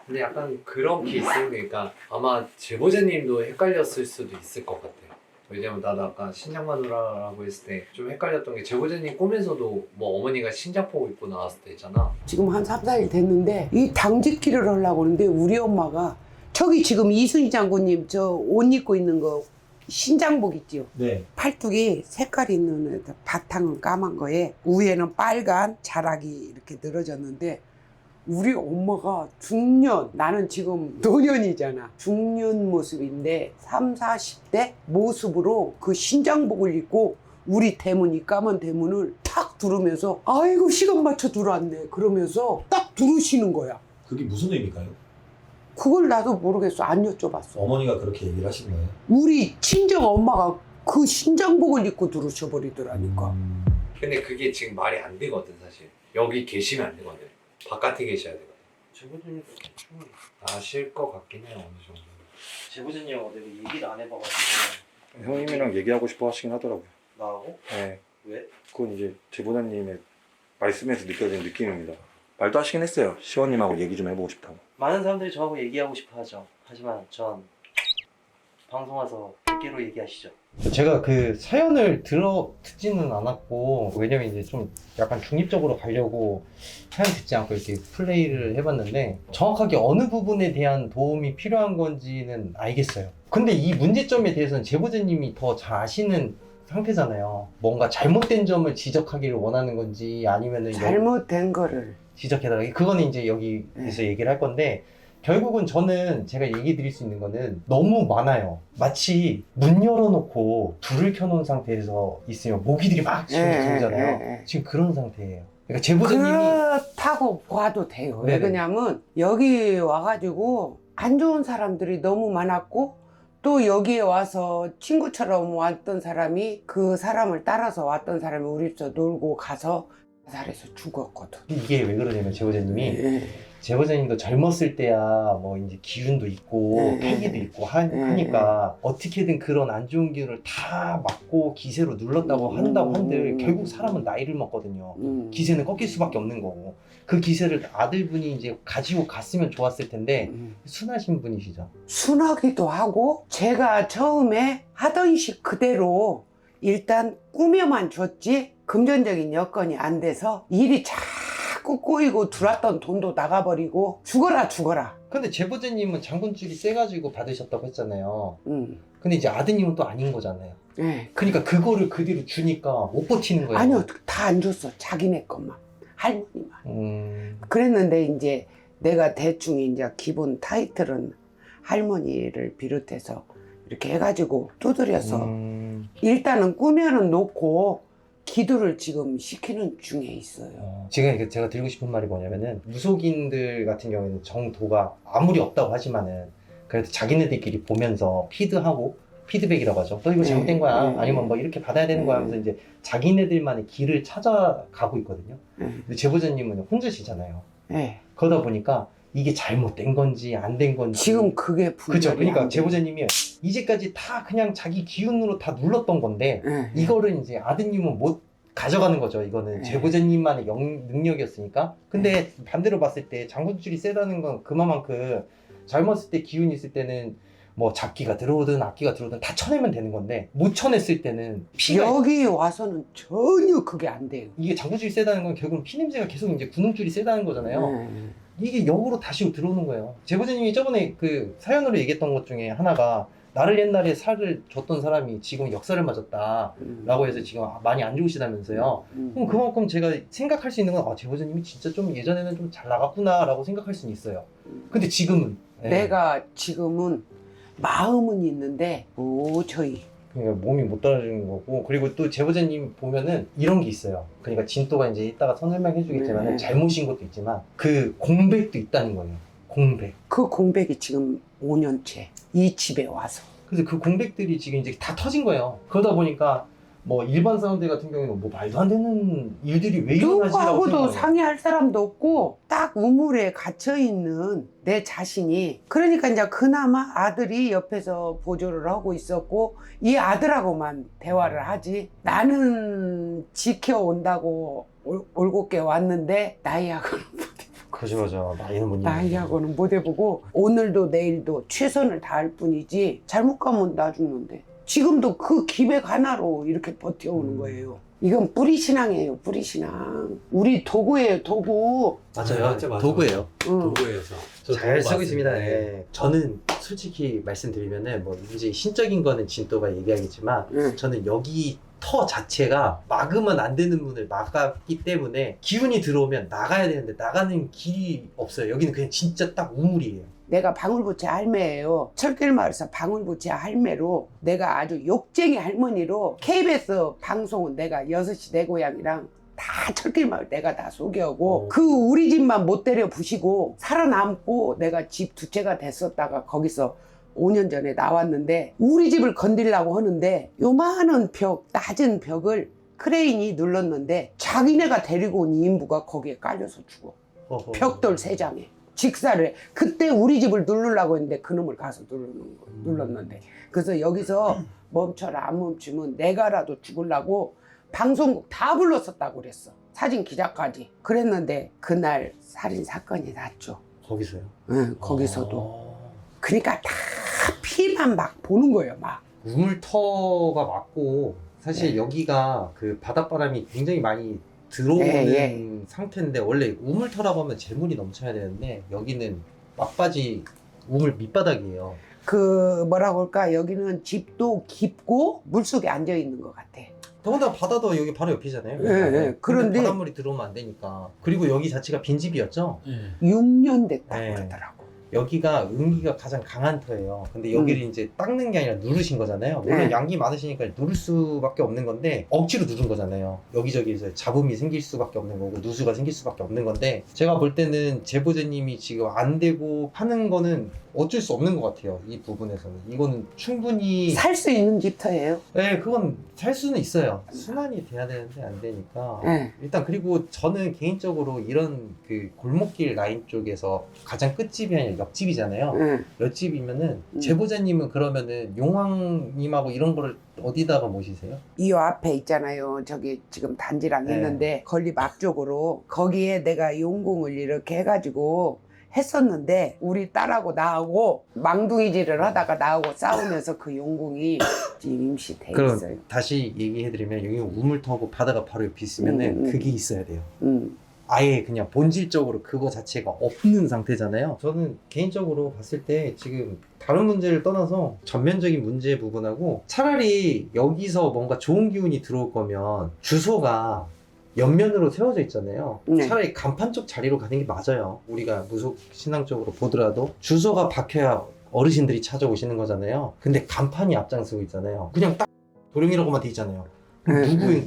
근데 약간 그런 케이스, 그러니까 아마 제보자님도 헷갈렸을 수도 있을 것 같아요. 왜냐면 나도 아까 신장마누라라고 했을 때 좀 헷갈렸던 게 제보자님 꿈에서도 뭐 어머니가 신장복 입고 나왔을 때 있잖아. 지금 한 3, 4일 됐는데 이 당직기를 하려고 하는데 우리 엄마가 저기 지금 이순희 장군님 저 옷 입고 있는 거 신장복 있지요. 네. 팔뚝이 색깔 있는 애들, 바탕은 까만 거에 위에는 빨간 자락이 이렇게 늘어졌는데 우리 엄마가 중년, 나는 지금 노년이잖아. 중년 모습인데 3, 40대 모습으로 그 신장복을 입고 우리 대문이 까만 대문을 탁 두르면서 아이고 시간 맞춰 들어왔네 그러면서 딱 두르시는 거야. 그게 무슨 의미일까요? 그걸 나도 모르겠어. 안 여쭤봤어. 어머니가 그렇게 얘기를 하신 거예요? 우리 친정 엄마가 그 신장복을 입고 들으셔버리더라니까. 근데 그게 지금 말이 안 되거든 사실. 여기 계시면 안 되거든. 바깥에 계셔야 되거든. 제보자님 충분히 아실 것 같긴 해요 어느 정도. 제보자님하고 내가 얘기를 안 해봐가지고 형님이랑 얘기하고 싶어 하시긴 하더라고요. 나하고? 네. 왜? 그건 이제 제보자님의 말씀에서 느껴지는 느낌입니다. 말도 하시긴 했어요. 시원님하고 얘기 좀 해보고 싶다고. 많은 사람들이 저하고 얘기하고 싶어 하죠. 하지만 전 방송 와서 100개로 얘기하시죠. 제가 그 사연을 듣지는 않았고, 왜냐면 이제 좀 약간 중립적으로 가려고 사연 듣지 않고 이렇게 플레이를 해봤는데, 정확하게 어느 부분에 대한 도움이 필요한 건지는 알겠어요. 근데 이 문제점에 대해서는 제보자님이 더 잘 아시는 상태잖아요. 뭔가 잘못된 점을 지적하기를 원하는 건지 아니면은 잘못된 거를 지적해달라. 그거는 이제 여기에서 얘기를 할 건데, 결국은 저는 제가 얘기 드릴 수 있는 거는 너무 많아요. 마치 문 열어놓고 불을 켜놓은 상태에서 있으면 모기들이 막 들어오잖아요. 지금 그런 상태예요. 그러니까 제보자님이 그렇다고 봐도 돼요. 왜 네네. 그러냐면 여기 와가지고 안 좋은 사람들이 너무 많았고 또 여기에 와서 친구처럼 왔던 사람이 그 사람을 따라서 왔던 사람이 우리 집에서 놀고 가서 자살해서 죽었거든. 이게 왜 그러냐면 제보자님이 예. 제보자님도 젊었을 때야 뭐 이제 기운도 있고 패기도 있고 하니까 어떻게든 그런 안 좋은 기운을 다 막고 기세로 눌렀다고 한다고 한들 결국 사람은 나이를 먹거든요. 기세는 꺾일 수밖에 없는 거고 그 기세를 아들분이 이제 가지고 갔으면 좋았을 텐데 순하신 분이시죠. 순하기도 하고 제가 처음에 하던 식 그대로 일단 꾸며만 줬지 금전적인 여건이 안 돼서 일이 자꾸 꼬이고 들어왔던 돈도 나가버리고 죽어라. 근데 제보자님은 장군줄이 세가지고 받으셨다고 했잖아요. 근데 이제 아드님은 또 아닌 거잖아요. 네. 그러니까 그거를 그대로 주니까 못 버티는 거예요. 아니요, 다 안 줬어. 자기네 것만. 할머니만. 그랬는데 이제 내가 대충 이제 기본 타이틀은 할머니를 비롯해서 이렇게 해가지고 두드려서 일단은 꾸며는 놓고 기도를 지금 시키는 중에 있어요. 지금 제가 드리고 싶은 말이 뭐냐면은 무속인들 같은 경우에는 정도가 아무리 없다고 하지만은 그래도 자기네들끼리 보면서 피드하고 피드백이라고 하죠. 너 이거 잘못된 거야. 아니면 뭐 이렇게 받아야 되는 거야 하면서 이제 자기네들만의 길을 찾아가고 있거든요. 근데 제보자님은 혼자시잖아요. 네. 그러다 보니까 이게 잘못된 건지 안 된 건지 지금 그게 그죠. 분별이 그러니까 안 돼. 제보자님이 이제까지 다 그냥 자기 기운으로 다 눌렀던 건데 네. 이거를 이제 아드님은 못 가져가는 거죠. 이거는 네. 제보자님만의 능력이었으니까. 근데 반대로 봤을 때 장군줄이 세다는 건 그만큼 젊었을 때 기운이 있을 때는 뭐 잡기가 들어오든 악기가 들어오든 다 쳐내면 되는 건데 못 쳐냈을 때는 피가 여기 와서는 전혀 그게 안 돼요. 이게 장군줄이 세다는 건 결국은 피냄새가 계속 이제 군음줄이 세다는 거잖아요. 이게 역으로 다시 들어오는 거예요. 제보자님이 저번에 그 사연으로 얘기했던 것 중에 하나가 나를 옛날에 살을 줬던 사람이 지금 역사를 맞았다라고 해서 지금 많이 안 좋으시다면서요. 그럼 그만큼 제가 생각할 수 있는 건 제보자님이 진짜 좀 예전에는 좀 잘 나갔구나라고 생각할 수는 있어요. 근데 지금은 내가 지금은 마음은 있는데 도저히 그러니까 몸이 못 따라주는 거고, 그리고 또 제보자님 보면은 이런 게 있어요. 그러니까 진또가 이제 이따가 설명해 주겠지만 네. 잘못인 것도 있지만 그 공백도 있다는 거예요. 공백. 그 공백이 지금 5년째 이 집에 와서 그래서 그 공백들이 지금 이제 다 터진 거예요. 그러다 보니까 뭐 일반 사람들 같은 경우에는 뭐 말도 안 되는 일들이 왜 일어나지라고 누구하고도 생각해요. 상의할 사람도 없고 딱 우물에 갇혀 있는 내 자신이, 그러니까 이제 그나마 아들이 옆에서 보조를 하고 있었고 이 아들하고만 대화를 하지, 나는 지켜온다고 올곧게 왔는데 나이하고는 그죠. 나이는 못 나이하고는 못 해보고 오늘도 내일도 최선을 다할 뿐이지 잘못 가면 나 죽는데 지금도 그 기백 하나로 이렇게 버텨오는 거예요. 이건 뿌리신앙이에요. 뿌리신앙. 우리 도구예요. 도구. 맞아요. 맞아. 도구예요. 응. 도구에서 잘 쓰고 있습니다. 네. 저는 솔직히 말씀드리면은 뭐 이제 신적인 거는 진또가 얘기하겠지만 응. 저는 여기 터 자체가 막으면 안 되는 문을 막았기 때문에 기운이 들어오면 나가야 되는데 나가는 길이 없어요. 여기는 그냥 진짜 딱 우물이에요. 내가 방울부채 할매예요. 철길마을에서 방울부채 할매로 내가 아주 욕쟁이 할머니로 KBS 방송은 내가 6시 내 고향이랑 다 철길마을 내가 다 소개하고 그 우리 집만 못 때려 부시고 살아남고 내가 집 두 채가 됐었다가 거기서 5년 전에 나왔는데 우리 집을 건드리려고 하는데 요만한 벽, 낮은 벽을 크레인이 눌렀는데 자기네가 데리고 온 인부가 거기에 깔려서 죽어. 벽돌 3장에. 직사를 해. 그때 우리 집을 누르려고 했는데 그놈을 가서 눌렀는데. 그래서 여기서 멈춰라, 안 멈추면 내가라도 죽으려고 방송국 다 불렀었다고 그랬어. 사진 기자까지. 그랬는데 그날 살인 사건이 났죠. 거기서요? 응, 거기서도. 그러니까 다 피만 막 보는 거예요, 막. 우물터가 맞고 사실 네. 여기가 그 바닷바람이 굉장히 많이 들어오는 네, 상태인데 원래 우물터라고 하면 재물이 넘쳐야 되는데 여기는 막바지 우물 밑바닥이에요. 그 뭐라고 할까, 여기는 집도 깊고 물속에 앉아 있는 것 같아. 더군다나 바다도 여기 바로 옆이잖아요. 네, 네. 그런데 바닷물이 들어오면 안 되니까. 그리고 여기 자체가 빈집이었죠. 6년 됐다고 네. 그러더라고. 여기가 음기가 가장 강한 터예요. 근데 여기를 이제 닦는 게 아니라 누르신 거잖아요. 물론 네. 양기 많으시니까 누를 수밖에 없는 건데 억지로 누른 거잖아요. 여기저기서 잡음이 생길 수밖에 없는 거고 누수가 생길 수밖에 없는 건데 제가 볼 때는 제보자님이 지금 안 되고 하는 거는 어쩔 수 없는 것 같아요. 이 부분에서는. 이거는 충분히 살 수 있는 집터예요. 네, 그건 살 수는 있어요. 순환이 돼야 되는데 안 되니까. 네. 일단 그리고 저는 개인적으로 이런 그 골목길 라인 쪽에서 가장 끝집이 아니라 옆집이잖아요. 응. 옆집이면은 제보자님은 그러면은 용왕님하고 이런 거를 어디다가 모시세요? 이 앞에 있잖아요. 저기 지금 단지랑 네. 있는데 건립 앞쪽으로 거기에 내가 용궁을 이렇게 해가지고 했었는데 우리 딸하고 나하고 망둥이질을 하다가 나하고 싸우면서 그 용궁이 지금 임시돼 그럼 있어요. 다시 얘기해드리면 여기 우물터하고 바다가 바로 옆에 있으면은 그게 있어야 돼요. 아예 그냥 본질적으로 그거 자체가 없는 상태잖아요. 저는 개인적으로 봤을 때 지금 다른 문제를 떠나서 전면적인 문제 부분하고 차라리 여기서 뭔가 좋은 기운이 들어올 거면 주소가 옆면으로 세워져 있잖아요. 네. 차라리 간판 쪽 자리로 가는 게 맞아요. 우리가 무속 신앙적으로 보더라도 주소가 박혀야 어르신들이 찾아오시는 거잖아요. 근데 간판이 앞장서고 있잖아요. 그냥 딱 도령이라고만 돼 있잖아요.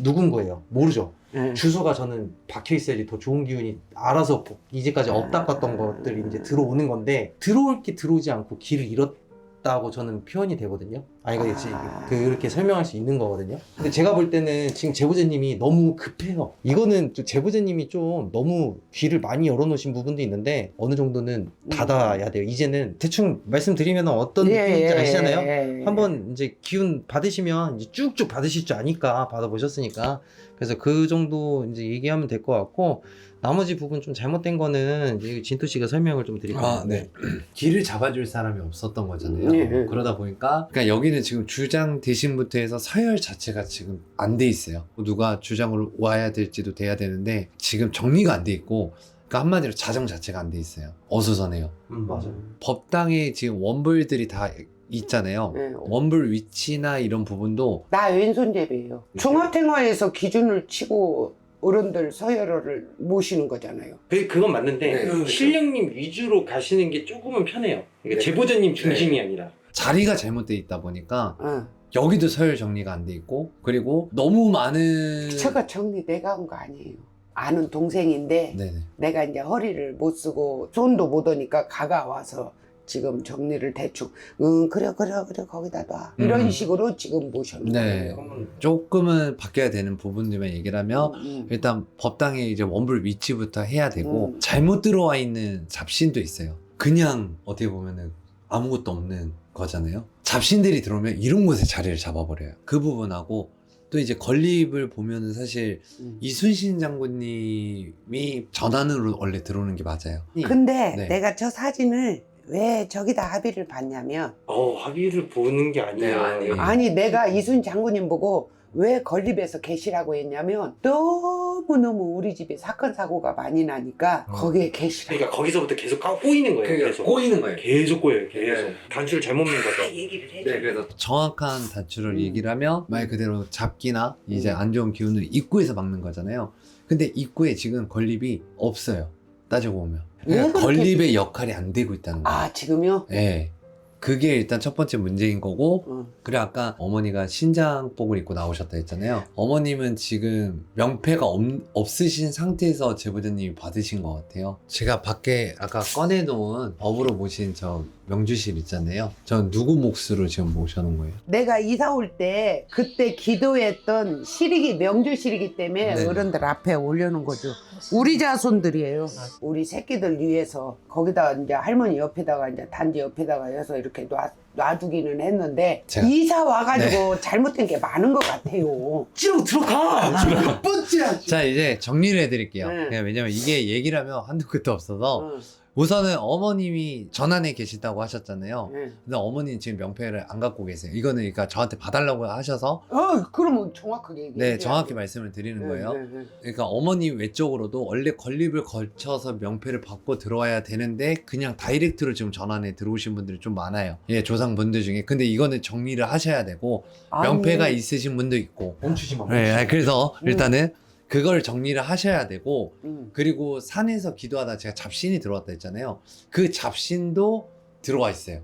누군 거예요? 모르죠. 주소가 저는 박혀 있어야지 더 좋은 기운이 알아서 이제까지 없다 갔던 것들이 이제 들어오는 건데 들어올 게 들어오지 않고 길을 잃었다고 저는 표현이 되거든요. 아니 그렇게 설명할 수 있는 거거든요. 근데 제가 볼 때는 지금 제보자님이 너무 급해요. 이거는 좀 제보자님이 좀 너무 귀를 많이 열어놓으신 부분도 있는데 어느 정도는 닫아야 돼요. 이제는 대충 말씀드리면 어떤 느낌인지 아시잖아요. 한번 이제 기운 받으시면 이제 쭉쭉 받으실 줄 아니까 받아보셨으니까 그래서 그 정도 이제 얘기하면 될 것 같고 나머지 부분 좀 잘못된 거는 이제 진토 씨가 설명을 좀 드릴게요. 아, 네. 길을 잡아줄 사람이 없었던 거잖아요. 네, 네. 그러다 보니까 그러니까 여기는 지금 주장 대신부터 해서 서열 자체가 지금 안 돼 있어요. 누가 주장으로 와야 될지도 돼야 되는데 지금 정리가 안 돼 있고 그러니까 한마디로 자정 자체가 안 돼 있어요. 어수선해요. 맞아요. 법당에 지금 원불들이 다 있잖아요. 네. 원불 위치나 이런 부분도 나 왼손잡이에요. 종합생활에서 기준을 치고 어른들 서열을 모시는 거잖아요. 그건 맞는데 네, 그렇죠. 신령님 위주로 가시는 게 조금은 편해요. 그러니까 네. 제보자님 중심이 아니라. 자리가 잘못돼 있다 보니까 어. 여기도 서열 정리가 안 돼 있고 그리고 너무 많은 저거 정리 내가 한 거 아니에요. 아는 동생인데 네네. 내가 이제 허리를 못 쓰고 손도 못 오니까 가가 와서 지금 정리를 대충 그래 거기다 놔 이런 식으로 지금 모셔놓은 네. 거예요. 조금은 바뀌어야 되는 부분들만 얘기를 하면 음. 일단 법당에 이제 원불 위치부터 해야 되고 잘못 들어와 있는 잡신도 있어요. 그냥 어떻게 보면은 아무것도 없는 거잖아요. 잡신들이 들어오면 이런 곳에 자리를 잡아버려요. 그 부분하고 또 이제 건립을 보면은 사실 이순신 장군님이 전환으로 원래 들어오는 게 맞아요. 근데 네. 내가 저 사진을 왜 저기다 합의를 봤냐면 합의를 보는 게 아니에요. 네, 아니에요. 아니 내가 이순 장군님 보고 왜 건립에서 계시라고 했냐면 너무너무 우리 집에 사건 사고가 많이 나니까 거기에 계시라고. 그러니까 거기서부터 계속 꼬이는 거예요. 계속 꼬이는 거예요. 계속 꼬여요. 계속 네. 단추를 잘못 민 거죠. 얘기를 해줘. 네, 그래서 정확한 단추를 얘기를 하면 말 그대로 잡기나 이제 음. 안 좋은 기운을 입구에서 막는 거잖아요. 근데 입구에 지금 건립이 없어요. 따지고 보면. 왜 그러니까 그렇게- 건립의 역할이 안 되고 있다는 거예요. 아 지금요? 네. 그게 일단 첫 번째 문제인 거고 응. 그래 아까 어머니가 신장복을 입고 나오셨다 했잖아요. 어머님은 지금 명패가 없으신 상태에서 제보자님이 받으신 것 같아요. 제가 밖에 아까 꺼내놓은 법으로 모신 저 명주실 있잖아요. 저 누구 몫으로 지금 모셔놓은 거예요? 내가 이사 올 때 그때 기도했던 시리기 명주실이기 때문에 네네. 어른들 앞에 올려놓은 거죠. 우리 자손들이에요. 우리 새끼들 위해서 거기다 이제 할머니 옆에다가 이제 단지 옆에다가 해서 이렇게 놔두기는 했는데 제가- 이사 와가지고 잘못된 게 많은 것 같아요. 찌르고 들어가. 뻔찌야. 자 이제 정리를 해드릴게요. 네. 그냥 왜냐면 이게 얘기를 하면 한두 끝도 없어서 응, 우선은 어머님이 전안에 계시다고 하셨잖아요. 응. 근데 어머니는 지금 명패를 안 갖고 계세요. 이거는 그러니까 저한테 봐달라고 하셔서 그러면 정확하게 얘기해. 네 정확히 말씀을 드리는 거예요. 그러니까 어머니 외적으로도 원래 건립을 거쳐서 명패를 받고 들어와야 되는데 그냥 다이렉트로 지금 전환에 들어오신 분들이 좀 많아요. 예, 조상분들 중에. 근데 이거는 정리를 하셔야 되고 명패가 있으신 분도 있고. 멈추지 마. 네, 아니, 그래서 일단은 그걸 정리를 하셔야 되고 응. 그리고 산에서 기도하다 제가 잡신이 들어왔다 했잖아요. 그 잡신도 들어와 있어요.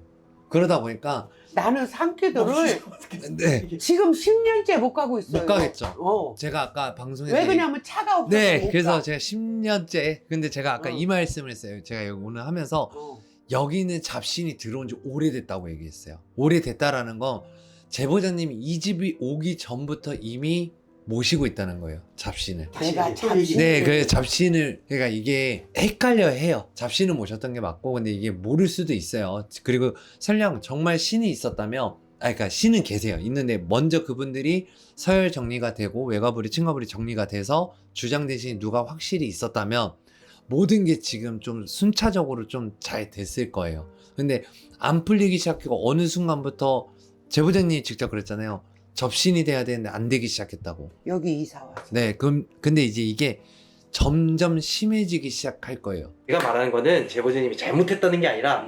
그러다 보니까 나는 산기도를 네, 지금 10년째 못 가고 있어요. 못 가겠죠. 어. 제가 아까 방송에서 왜 그러냐면 차가 없어서 네, 못 그래서 가. 제가 10년째 근데 제가 아까 어. 이 말씀을 했어요. 제가 여기 오늘 하면서 어. 여기는 잡신이 들어온 지 오래됐다고 얘기했어요. 오래됐다라는 건 제보자님이 이 집이 오기 전부터 이미 모시고 있다는 거예요. 잡신을. 내가 잡신. 네, 그 잡신을 그러니까 이게 헷갈려 해요. 잡신을 모셨던 게 맞고 근데 이게 모를 수도 있어요. 그리고 설령 정말 신이 있었다면 그러니까 신은 계세요. 있는데 먼저 그분들이 서열 정리가 되고 외가불이 층가불이 정리가 돼서 주장 대신 누가 확실히 있었다면 모든 게 지금 좀 순차적으로 좀 잘 됐을 거예요. 근데 안 풀리기 시작하고 어느 순간부터 제보자님이 직접 그랬잖아요. 접신이 돼야 되는데 안 되기 시작했다고. 여기 이사 왔어. 네, 그럼 근데 이제 이게 점점 심해지기 시작할 거예요. 제가 말하는 거는 제보자님이 잘못했다는 게 아니라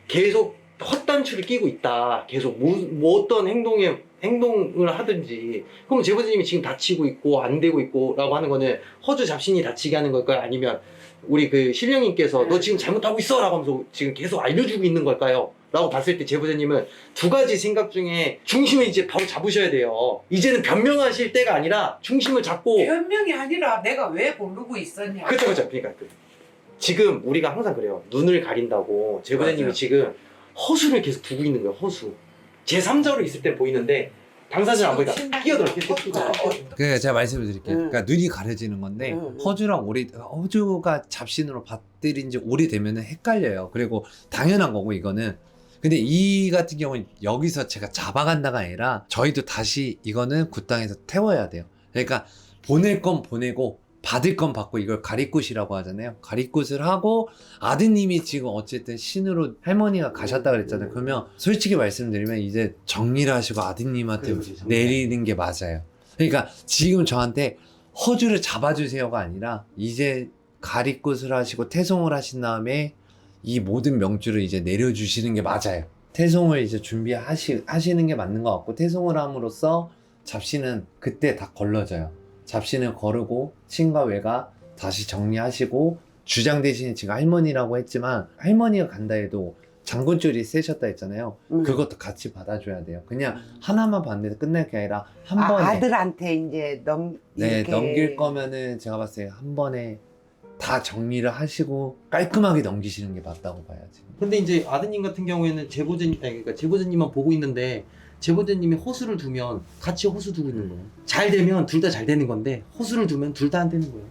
계속 헛단추를 끼고 있다. 계속 뭐 어떤 행동을 하든지. 그럼 제보자님이 지금 다치고 있고 안 되고 있고 라고 하는 거는 허주 잡신이 다치게 하는 걸까요? 아니면 우리 그 신령님께서 너 지금 잘못하고 있어 라고 하면서 지금 계속 알려주고 있는 걸까요? 라고 봤을 때 제보자님은 두 가지 생각 중에 중심을 이제 바로 잡으셔야 돼요. 이제는 변명하실 때가 아니라 중심을 잡고. 변명이 아니라 내가 왜 모르고 있었냐. 그렇죠. 그러니까 지금 우리가 항상 그래요. 눈을 가린다고 제보자님이 맞아요. 지금 허수를 계속 두고 있는 거예요. 허수. 제3자로 있을 땐 보이는데 당사자는 안 보니까 끼어들어. 그 제가 말씀을 드릴게요. 응. 그러니까 눈이 가려지는 건데 응. 허주가 잡신으로 받들인 지 오래되면은 헷갈려요. 그리고 당연한 거고 이거는. 근데 이 같은 경우는 여기서 제가 잡아간다가 아니라 저희도 다시 이거는 굿당에서 태워야 돼요. 그러니까 보낼 건 보내고 받을 건 받고 이걸 가리굿이라고 하잖아요. 가리굿을 하고 아드님이 지금 어쨌든 신으로 할머니가 가셨다 그랬잖아요. 그러면 솔직히 말씀드리면 이제 정리를 하시고 아드님한테 그렇지, 정리. 내리는 게 맞아요. 그러니까 지금 저한테 허주를 잡아주세요가 아니라 이제 가리굿을 하시고 태송을 하신 다음에 이 모든 명주를 이제 내려주시는 게 맞아요. 태송을 이제 준비하시는 게 맞는 것 같고, 태송을 함으로써 잡신은 그때 다 걸러져요. 잡신을 거르고 친과 외가 다시 정리하시고, 주장 대신에 지금 할머니라고 했지만 할머니가 간다 해도 장군줄이 세셨다 했잖아요. 그것도 같이 받아줘야 돼요. 그냥 하나만 받는데 끝날 게 아니라 한 번에. 아들한테 이제 네, 이렇게 넘길 거면은 제가 봤을 때 한 번에 다 정리를 하시고 깔끔하게 넘기시는 게 맞다고 봐야지. 근데 이제 아드님 같은 경우에는 그러니까 제보자님만 보고 있는데 제보자님이 호수를 두면 같이 호수 두고 있는 거예요. 잘 되면 둘 다 잘 되는 건데 호수를 두면 둘 다 안 되는 거예요.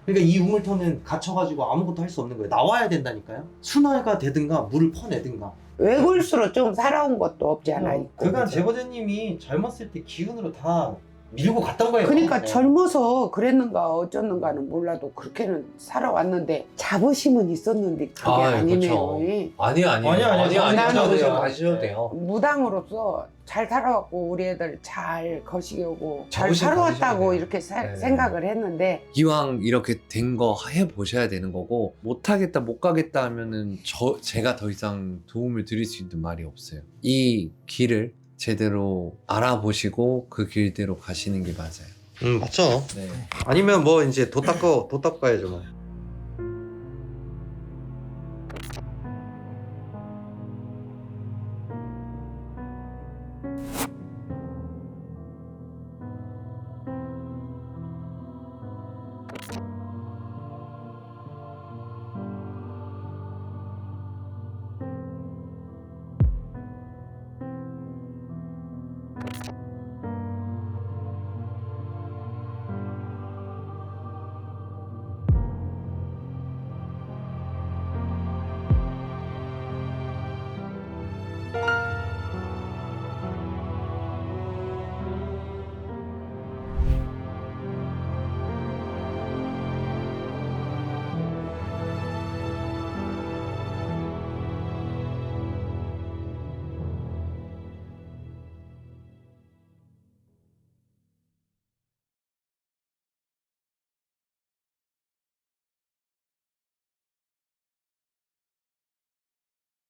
그러니까 이 우물터는 갇혀가지고 아무것도 할 수 없는 거예요. 나와야 된다니까요. 순화가 되든가 물을 퍼내든가. 외골수로 좀 살아온 것도 없지 않아 있고. 그간 제보자님이 젊었을 때 기운으로 다 밀고 갔던 거예요. 그러니까 네. 젊어서 그랬는가 어쩌는가는 몰라도 그렇게는 살아왔는데 자부심은 있었는데 그게 아니네요. 예. 아니요. 나는 가셔도 돼요. 무당으로서 잘 살아왔고 우리 애들 잘 거시기고 잘 자부심 살아왔다고 가지셔야 돼요. 이렇게 네. 생각을 했는데 이왕 이렇게 된 거 해보셔야 되는 거고, 못하겠다 못 가겠다 하면은 제가 더 이상 도움을 드릴 수 있는 말이 없어요. 이 길을 제대로 알아보시고 그 길대로 가시는 게 맞아요. 맞죠. 네. 아니면 뭐 이제 도 닦고 가야죠 뭐.